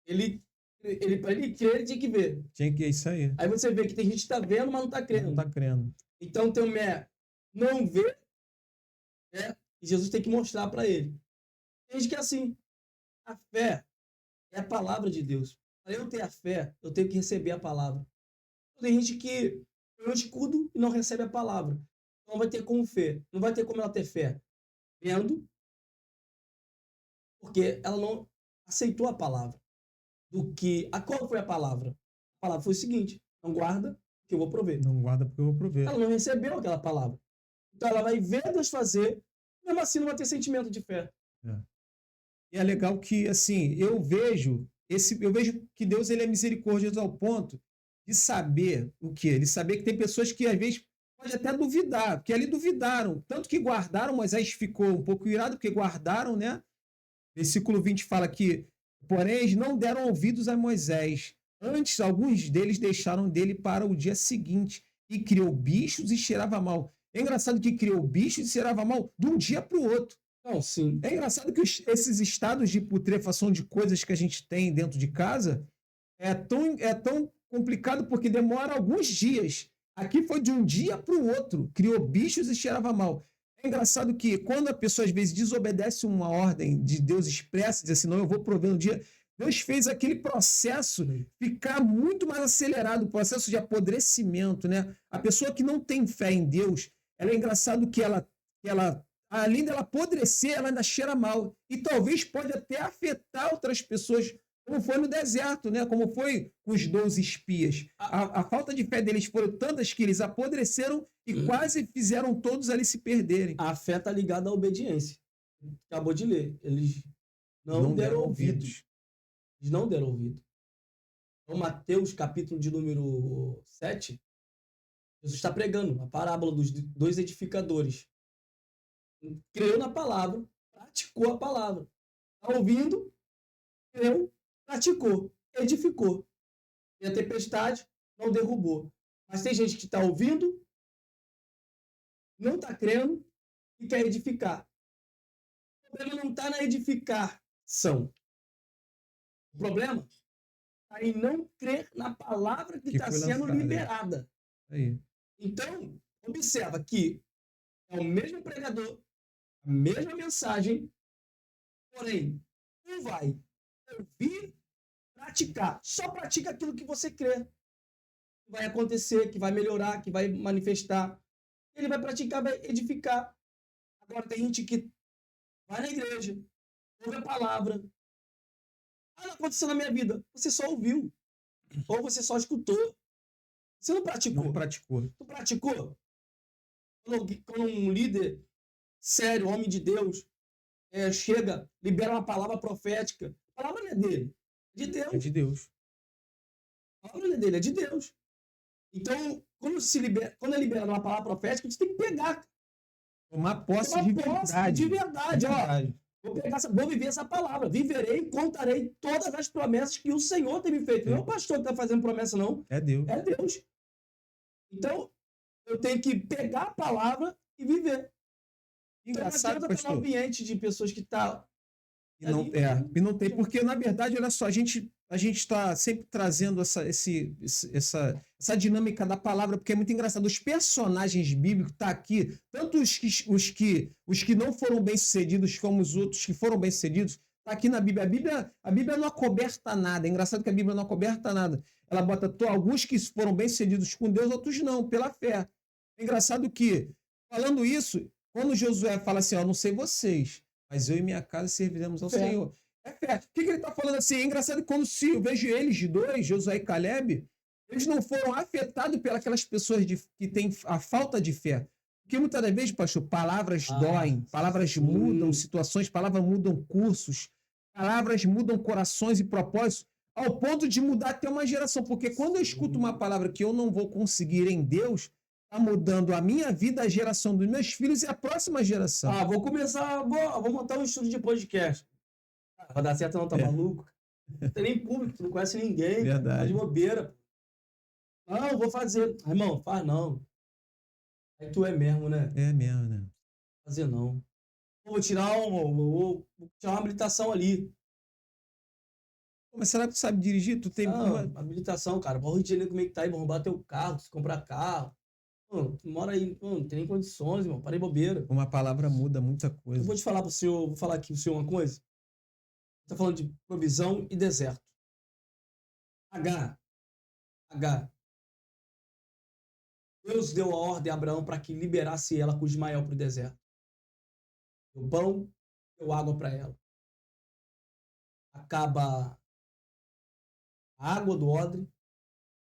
Para ele crer, ele tinha que ver. Isso aí. Aí você vê que tem gente que está vendo, mas não está crendo. Não está crendo. Então Tomé não vê, né? E Jesus tem que mostrar para ele. Tem gente que é assim. A fé é a palavra de Deus. Para eu ter a fé, eu tenho que receber a palavra. Tem gente que põe um escudo e não recebe a palavra. Não vai ter como fé. Não vai ter como ela ter fé. Vendo, porque ela não aceitou a palavra. Qual foi a palavra? A palavra foi o seguinte: não guarda, que eu vou prover. Não guarda porque eu vou prover. Ela não recebeu aquela palavra. Então ela vai ver Deus fazer, mesmo assim não vai ter sentimento de fé. E é legal que, assim, eu vejo que Deus ele é misericordioso ao ponto de saber o quê? Ele saber que tem pessoas que, às vezes, pode até duvidar, porque ali duvidaram. Tanto que guardaram, Moisés ficou um pouco irado, porque guardaram, né? Versículo 20 fala que, porém, eles não deram ouvidos a Moisés. Antes, alguns deles deixaram dele para o dia seguinte e criou bichos e cheirava mal. É engraçado que criou bichos e cheirava mal de um dia para o outro. Não, sim. É engraçado que esses estados de putrefação de coisas que a gente tem dentro de casa é tão complicado porque demora alguns dias. Aqui foi de um dia para o outro. Criou bichos e cheirava mal. É engraçado que quando a pessoa às vezes desobedece uma ordem de Deus expressa, diz assim, não, eu vou prover no dia, Deus fez aquele processo ficar muito mais acelerado, o processo de apodrecimento, né? A pessoa que não tem fé em Deus, ela é engraçado que ela além dela apodrecer, ela ainda cheira mal. E talvez pode até afetar outras pessoas, como foi no deserto, né? Como foi com os 12 espias. A falta de fé deles foram tantas que eles apodreceram e quase fizeram todos ali se perderem. A fé está ligada à obediência. Acabou de ler. Eles não deram ouvidos. Eles não deram ouvido. Então, Mateus, capítulo de número 7, Jesus está pregando a parábola dos 2 edificadores. Creu na palavra, praticou a palavra. Está ouvindo, creu, praticou, edificou. E a tempestade não derrubou. Mas tem gente que está ouvindo, não está crendo e quer edificar. O problema não está na edificação. O problema está em não crer na palavra que está sendo liberada. Aí. Então, observa que é o mesmo pregador, a mesma mensagem, porém, um vai ouvir, praticar. Só pratica aquilo que você crê. Que vai acontecer, que vai melhorar, que vai manifestar. Ele vai praticar, vai edificar. Agora, tem gente que vai na igreja, ouve a palavra. Não aconteceu na minha vida. Você só ouviu. Ou você só escutou. Você não praticou. Não praticou. Tu praticou? Quando um líder sério, homem de Deus, chega, libera uma palavra profética. A palavra não é dele. É de Deus. É de Deus. A palavra não é dele, é de Deus. Então, quando é liberada uma palavra profética, você tem que pegar. Tomar posse de verdade. De verdade. Ó, vou viver essa palavra. Viverei e contarei todas as promessas que o Senhor tem me feito. Não é o pastor que está fazendo promessa, não. É Deus. É Deus. Então, eu tenho que pegar a palavra e viver. Engraçado, então, pastor. No ambiente de pessoas que estão... E não tem, porque na verdade, olha só, a gente está sempre trazendo essa dinâmica da palavra, porque é muito engraçado. Os personagens bíblicos estão aqui, tanto os que não foram bem-sucedidos, como os outros que foram bem-sucedidos, está aqui na Bíblia. A Bíblia não acoberta nada. É engraçado que a Bíblia não acoberta nada. Ela bota alguns que foram bem-sucedidos com Deus, outros não, pela fé. É engraçado que, falando isso, quando Josué fala assim, ó, não sei vocês, mas eu e minha casa serviremos ao Senhor. É fé. O que ele está falando assim? É engraçado que quando eu vejo eles dois, Josué e Caleb, eles não foram afetados pelas pessoas que têm a falta de fé. Porque muitas das vezes, pastor, palavras doem, palavras mudam situações, palavras mudam cursos, palavras mudam corações e propósitos, ao ponto de mudar até uma geração. Porque quando eu escuto uma palavra que eu não vou conseguir em Deus, está mudando a minha vida, a geração dos meus filhos e a próxima geração. Vou começar, vou montar um estúdio de podcast. Vai dar certo não, tá maluco? Não tem nem público, tu não conhece ninguém. Verdade. Tá de bobeira. Não, vou fazer. Irmão, faz não. Aí tu é mesmo, né? É mesmo, né? Fazer não. Vou tirar uma habilitação ali. Mas será que tu sabe dirigir? Tu tem uma habilitação, cara. Para o Rio de Janeiro, como é que tá aí? Vou roubar teu carro, se comprar carro. Tu mora aí, não tem nem condições, irmão. Parei bobeira. Uma palavra muda muita coisa. Eu vou te falar pro senhor, vou falar aqui pro senhor uma coisa. Tá falando de provisão e deserto. H. Deus deu a ordem a Abraão para que liberasse ela com Ismael para o deserto. Deu pão, deu água para ela. Acaba a água do odre,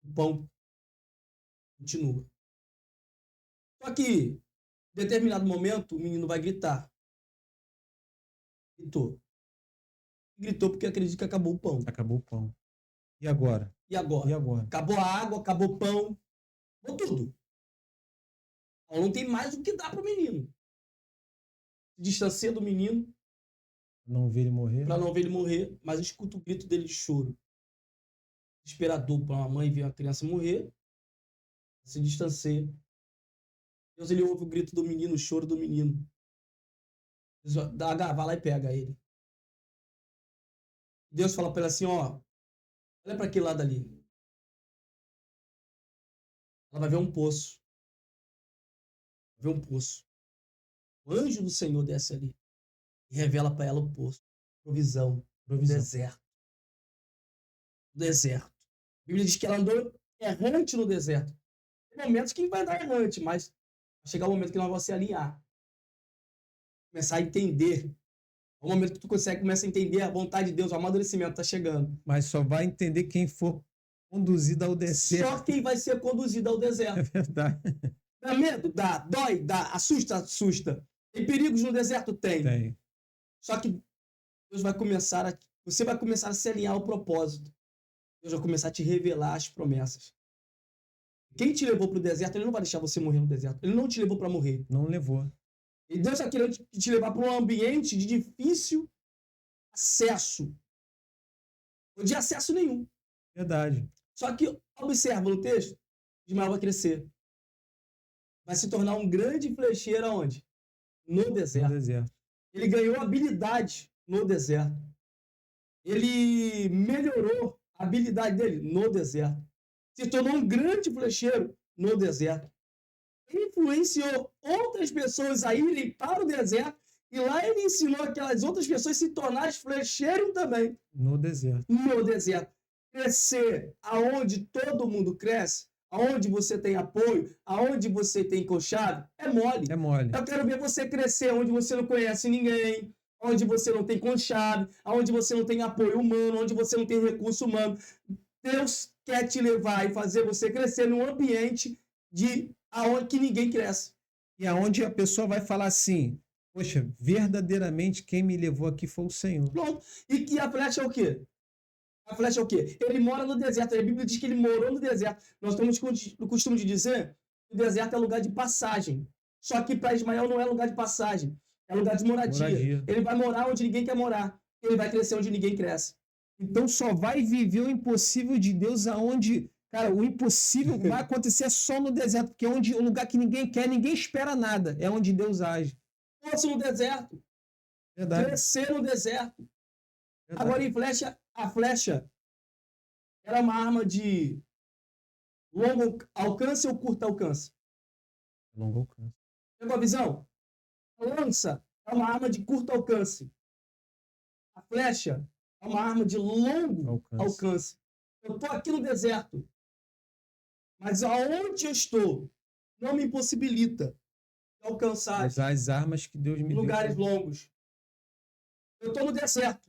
O pão continua. Só que, em determinado momento, o menino vai gritar. Gritou. Gritou porque acredita que acabou o pão. Acabou o pão. E agora? E agora? E agora? Acabou a água, acabou o pão, acabou tudo. Então, não tem mais o que dar para o menino. Se distancia do menino Não ver ele morrer? para não ver ele morrer, mas escuta o grito dele de choro. Desesperador para uma mãe ver uma criança morrer, se distancia. Deus, ele ouve o grito do menino, o choro do menino. Vai lá e pega ele. Deus fala para ela assim, ó, olha para aquele lado ali. Ela vai ver um poço. Vai ver um poço. O anjo do Senhor desce ali e revela para ela o poço. Provisão. Deserto. Deserto. A Bíblia diz que ela andou errante no deserto. Tem momentos que vai andar errante, mas vai chegar o momento que nós vamos se alinhar. Começar a entender. É o momento que tu começa a entender a vontade de Deus, o amadurecimento está chegando. Mas só vai entender quem for conduzido ao deserto. Só quem vai ser conduzido ao É deserto. verdade. Dá medo? Dá. Dói? Dá. Assusta? Assusta. Tem perigos no deserto? Tem. Tem. Só que Deus vai começar você vai começar a se alinhar ao propósito. Deus vai começar a te revelar as promessas. Quem te levou para o deserto, ele não vai deixar você morrer no deserto. Ele não te levou para morrer. Não levou. E Deus está querendo te levar para um ambiente de difícil acesso. Ou de acesso nenhum. Verdade. Só que, observa no texto, Ismael vai crescer. Vai se tornar um grande flecheiro aonde? No deserto. No deserto. Ele ganhou habilidade no deserto. Ele melhorou a habilidade dele no deserto. Se tornou um grande flecheiro no deserto. Influenciou outras pessoas a irem para o deserto e lá ele ensinou aquelas outras pessoas a se tornarem flecheiros também. No deserto. No deserto. Crescer aonde todo mundo cresce, aonde você tem apoio, aonde você tem conchave, é mole. É mole. Eu quero ver você crescer onde você não conhece ninguém, onde você não tem conchave, onde você não tem apoio humano, onde você não tem recurso humano. Deus quer te levar e fazer você crescer num ambiente de aonde que ninguém cresce. E aonde a pessoa vai falar assim, poxa, verdadeiramente quem me levou aqui foi o Senhor. Pronto. E que a flecha é o quê? A flecha é o quê? Ele mora no deserto. A Bíblia diz que ele morou no deserto. Nós temos o costume de dizer que o deserto é lugar de passagem. Só que para Ismael não é lugar de passagem. É lugar de moradia. Ele vai morar onde ninguém quer morar. Ele vai crescer onde ninguém cresce. Então só vai viver o impossível de Deus aonde, cara, o impossível vai acontecer só no deserto, porque é onde o lugar que ninguém quer, ninguém espera nada. É onde Deus age. Poço no deserto. Verdade. Crescer no deserto. Verdade. Agora, a flecha era uma arma de longo alcance ou curto alcance? Longo alcance. Pegou a visão? A lança é uma arma de curto alcance. A flecha é uma arma de longo alcance. Eu estou aqui no deserto, mas aonde eu estou não me impossibilita de alcançar as armas que Deus me lugares deu. longos. Eu estou no deserto.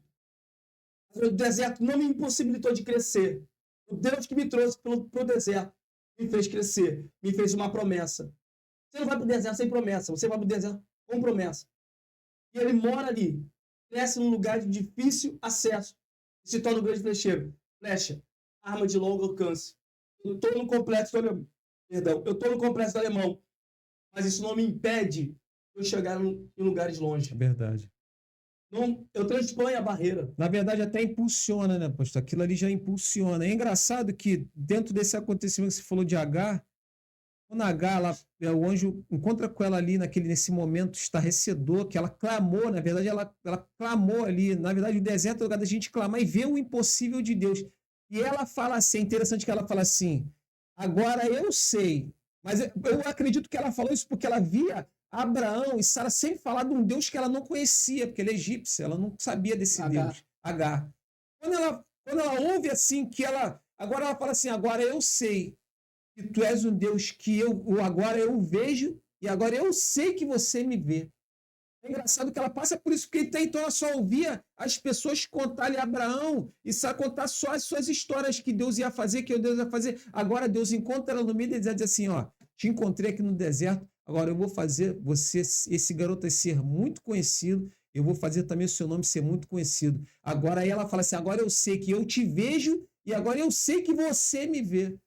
O deserto não me impossibilitou de crescer. O Deus que me trouxe para o deserto me fez crescer, me fez uma promessa. Você não vai para o deserto sem promessa, você vai para o deserto com promessa. E ele mora ali, cresce num lugar de difícil acesso e se torna um grande flecheiro. Flecha, arma de longo alcance. Eu estou no complexo do alemão. Perdão, eu estou no complexo do alemão, mas isso não me impede de eu chegar em lugares longe. É verdade. Não, eu transponho a barreira. Na verdade, até impulsiona, né, pastor? Aquilo ali já impulsiona. É engraçado que, dentro desse acontecimento que você falou de Agar, quando Agar, o anjo encontra com ela ali nesse momento estarrecedor, que ela clamou, na verdade, ela clamou ali. Na verdade, o deserto é o lugar da gente clamar e ver o impossível de Deus. E ela fala assim, é interessante que ela fala assim, agora eu sei, mas eu acredito que ela falou isso porque ela via Abraão e Sara sem falar de um Deus que ela não conhecia, porque ele é egípcia, ela não sabia desse Deus, Agar. Quando ela ouve assim, agora ela fala assim, agora eu sei que tu és um Deus que agora eu vejo e agora eu sei que você me vê. É engraçado que ela passa por isso, porque até então ela só ouvia as pessoas contarem Abraão e só contar só as suas histórias que Deus ia fazer, que Deus ia fazer. Agora Deus encontra ela no meio e diz assim, ó, te encontrei aqui no deserto, agora eu vou fazer você, esse garoto ser muito conhecido, eu vou fazer também o seu nome ser muito conhecido. Agora aí ela fala assim, agora eu sei que eu te vejo e agora eu sei que você me vê.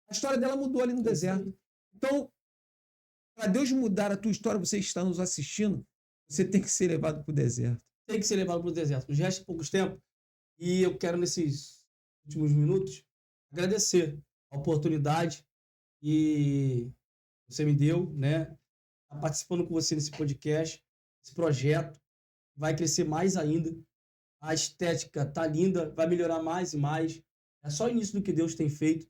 A história dela mudou ali no deserto. Então, para Deus mudar a tua história, você está nos assistindo, você tem que ser levado para o deserto. Tem que ser levado para o deserto. Nos resta poucos tempos. E eu quero, nesses últimos minutos, agradecer a oportunidade que você me deu, né? Tá participando com você nesse podcast, esse projeto. Vai crescer mais ainda. A estética tá linda, vai melhorar mais e mais. É só o início do que Deus tem feito.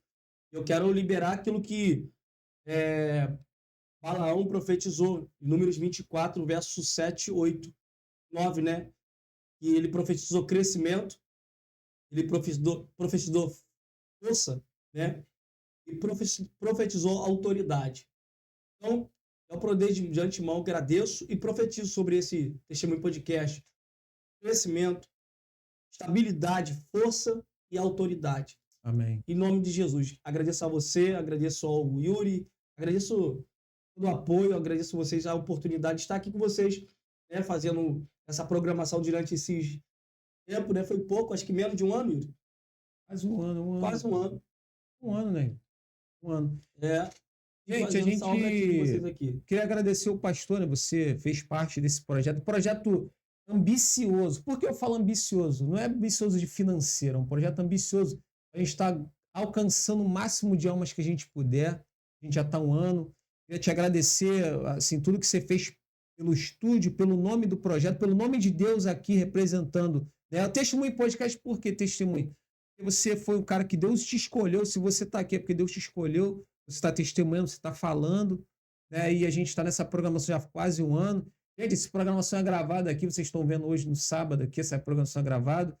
Eu quero liberar aquilo que Balaão profetizou, em Números 24, versos 7, 8, 9, né? E ele profetizou crescimento, ele profetizou força, né? E profetizou autoridade. Então, eu poder de antemão agradeço e profetizo sobre esse Testemunho Podcast. Crescimento, estabilidade, força e autoridade. Amém. Em nome de Jesus. Agradeço a você, agradeço ao Yuri, agradeço todo o apoio, agradeço a vocês a oportunidade de estar aqui com vocês, né, fazendo essa programação durante esses tempo, né? Foi pouco, acho que menos de um ano, Yuri. Quase um ano. Quase um ano. Um ano, né? Um ano. Gente, a gente queria agradecer o pastor, né? Você fez parte desse projeto. Projeto ambicioso. Por que eu falo ambicioso? Não é ambicioso de financeiro, é um projeto ambicioso. A gente está alcançando o máximo de almas que a gente puder. A gente já está um ano. Queria te agradecer, assim, tudo que você fez pelo estúdio, pelo nome do projeto, pelo nome de Deus aqui representando, né? O Testemunho Podcast, por que testemunho? Porque você foi um cara que Deus te escolheu. Se você está aqui é porque Deus te escolheu. Você está testemunhando, você está falando, né? E a gente está nessa programação já há quase um ano. Gente, essa programação é gravada aqui, vocês estão vendo hoje no sábado aqui, essa programação é gravada.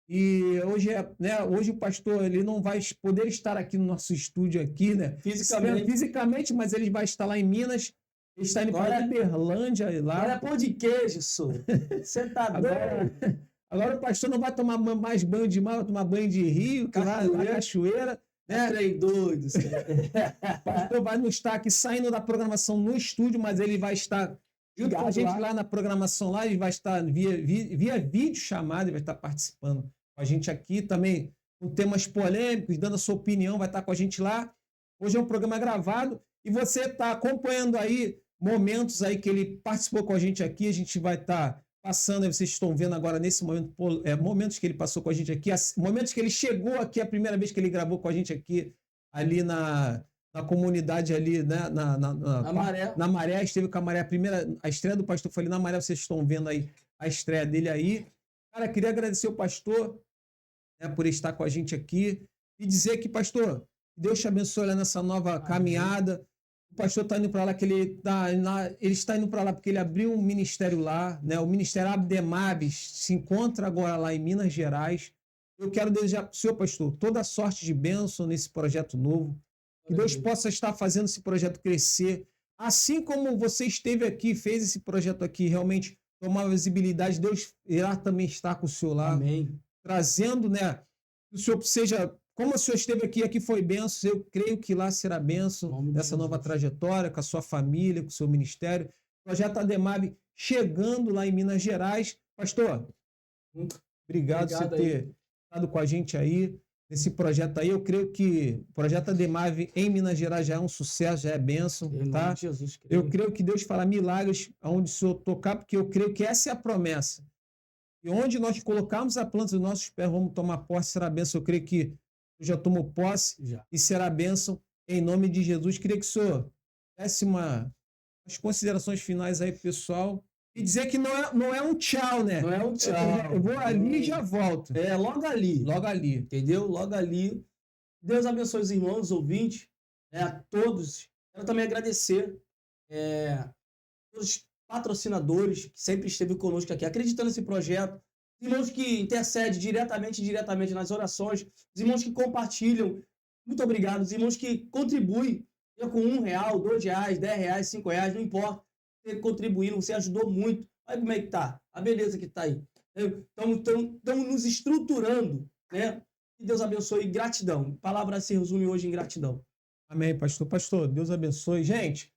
E hoje, né, hoje o pastor ele não vai poder estar aqui no nosso estúdio aqui, né? Fisicamente, mas ele vai estar lá em Minas. Ele está indo para Uberlândia lá. Agora é pão de queijo, você tá doido? Agora o pastor não vai tomar mais banho de mar, vai tomar banho de rio, cachoeira. Trem doido. O pastor vai não estar aqui saindo da programação no estúdio, mas ele vai estar junto com a gente lá na programação lá, ele vai estar via vídeo chamado, ele vai estar participando com a gente aqui também, com temas polêmicos, dando a sua opinião, vai estar com a gente lá. Hoje é um programa gravado e você está acompanhando aí momentos aí que ele participou com a gente aqui, a gente vai estar passando, vocês estão vendo agora nesse momento, momentos que ele passou com a gente aqui, momentos que ele chegou aqui, a primeira vez que ele gravou com a gente aqui, ali na comunidade ali, né, na Maré, esteve com a Maré, a estreia do pastor foi ali na Maré, vocês estão vendo aí a estreia dele aí. Cara, queria agradecer o pastor, né, por estar com a gente aqui e dizer que, pastor, Deus te abençoe nessa nova caminhada. O pastor está indo para lá, que ele está indo para lá porque ele abriu um ministério lá, né? O Ministério Abdemaves se encontra agora lá em Minas Gerais. Eu quero desejar para o senhor, pastor, toda a sorte de bênção nesse projeto novo. Que Deus possa estar fazendo esse projeto crescer. Assim como você esteve aqui, fez esse projeto aqui realmente tomar visibilidade, Deus irá também estar com o senhor lá. Amém. Trazendo, né? Que o senhor seja... Como o senhor esteve aqui foi bênção, eu creio que lá será bênção nessa nova trajetória, com a sua família, com o seu ministério. O projeto Abdemaves chegando lá em Minas Gerais. Pastor, obrigado por você ter estado com a gente aí, nesse projeto aí. Eu creio que o projeto Abdemaves em Minas Gerais já é um sucesso, já é bênção, tá? Jesus, eu creio que Deus fará milagres aonde o senhor tocar, porque eu creio que essa é a promessa. E onde nós colocarmos a planta dos nossos pés, vamos tomar posse, será bênção. Eu creio que já tomou posse e será bênção em nome de Jesus. Queria que o senhor desse as considerações finais aí, pessoal, e dizer que não é um tchau, né? Não é um tchau. Eu vou ali e já volto. É, logo ali. Logo ali. Entendeu? Logo ali. Deus abençoe os irmãos, os ouvintes, a todos. Quero também agradecer todos os patrocinadores que sempre esteve conosco aqui, acreditando nesse projeto. Os irmãos que intercedem diretamente nas orações, os irmãos que compartilham, muito obrigado. Os irmãos que contribuem com R$1, R$2, R$10, R$5, não importa. Você contribuindo, você ajudou muito Olha como é que tá. A beleza que tá aí. Estamos nos estruturando, né? Que Deus abençoe. Gratidão. A palavra se resume hoje em gratidão. Amém, pastor. Pastor, Deus abençoe. Gente,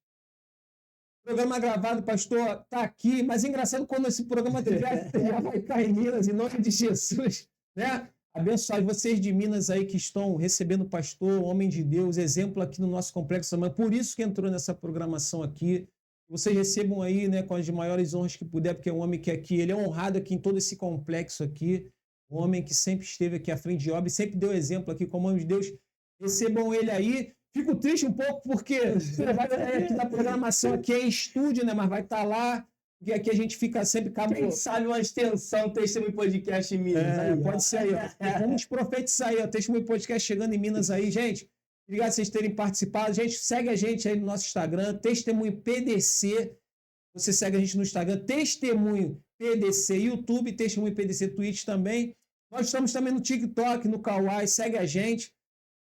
programa gravado, pastor, tá aqui, mas é engraçado quando esse programa já vai estar em Minas, em nome de Jesus, né? Abençoe vocês de Minas aí que estão recebendo o pastor, homem de Deus, exemplo aqui no nosso Complexo Amanhã. Por isso que entrou nessa programação aqui. Vocês recebam aí, né, com as maiores honras que puder, porque é um homem que aqui, ele é honrado aqui em todo esse complexo aqui, um homem que sempre esteve aqui à frente de obra e sempre deu exemplo aqui como homem de Deus. Recebam ele aí. Fico triste um pouco porque aqui na programação aqui é estúdio, né, mas vai estar lá, porque aqui a gente fica sempre... Quem sabe uma extensão, Testemunho Podcast em Minas. Aí, pode ser aí, ó. Vamos profetizar aí, ó. Testemunho Podcast chegando em Minas aí, gente. Obrigado por vocês terem participado. Gente, segue a gente aí no nosso Instagram, Testemunho PDC. Você segue a gente no Instagram, Testemunho PDC YouTube, Testemunho PDC Twitch também. Nós estamos também no TikTok, no Kawaii. Segue a gente.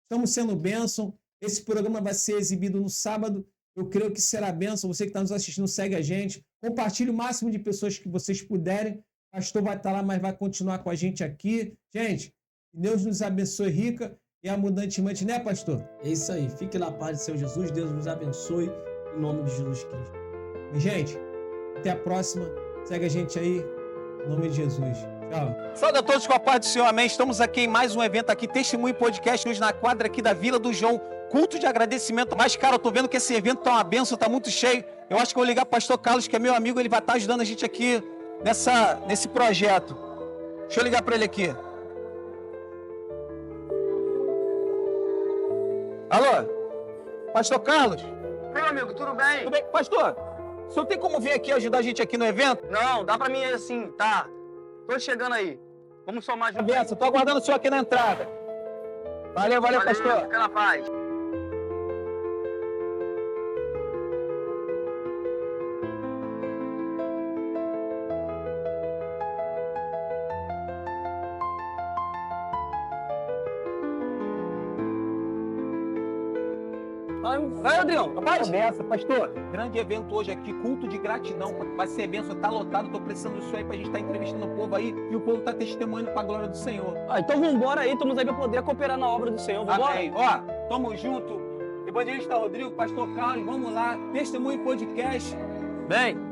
Estamos sendo bênção. Esse programa vai ser exibido no sábado. Eu creio que será bênção. Você que está nos assistindo, segue a gente. Compartilhe o máximo de pessoas que vocês puderem. O pastor vai estar lá, mas vai continuar com a gente aqui. Gente, Deus nos abençoe rica e abundantemente, né, pastor? É isso aí. Fique na paz de Senhor Jesus. Deus nos abençoe. Em nome de Jesus Cristo. Gente, até a próxima. Segue a gente aí. Em nome de Jesus. Tchau. Saúde a todos com a paz do Senhor, amém. Estamos aqui em mais um evento aqui, Testemunho Podcast, hoje na quadra aqui da Vila do João. Culto de agradecimento. Mas, cara, eu tô vendo que esse evento tá uma bênção, tá muito cheio. Eu acho que eu vou ligar pro pastor Carlos, que é meu amigo, ele vai estar ajudando a gente aqui nesse projeto. Deixa eu ligar para ele aqui. Alô? Pastor Carlos? Meu amigo, tudo bem? Tudo bem? Pastor, o senhor tem como vir aqui ajudar a gente aqui no evento? Não, dá pra mim assim, tá. Tô chegando aí. Vamos somar junto. Benção, tô aguardando o senhor aqui na entrada. Valeu, pastor. Fica na paz. Vai, Adrião. Rapaz, benção, pastor. Grande evento hoje aqui, culto de gratidão. Vai ser benção, tá lotado. Tô precisando disso aí pra gente estar entrevistando o povo aí. E o povo tá testemunhando pra glória do Senhor. Então vambora aí, estamos aí pra poder cooperar na obra do Senhor. Vambora? Amém. Ó, tamo junto. Evangelista Rodrigo, pastor Carlos, vamos lá. Testemunho Podcast. Bem.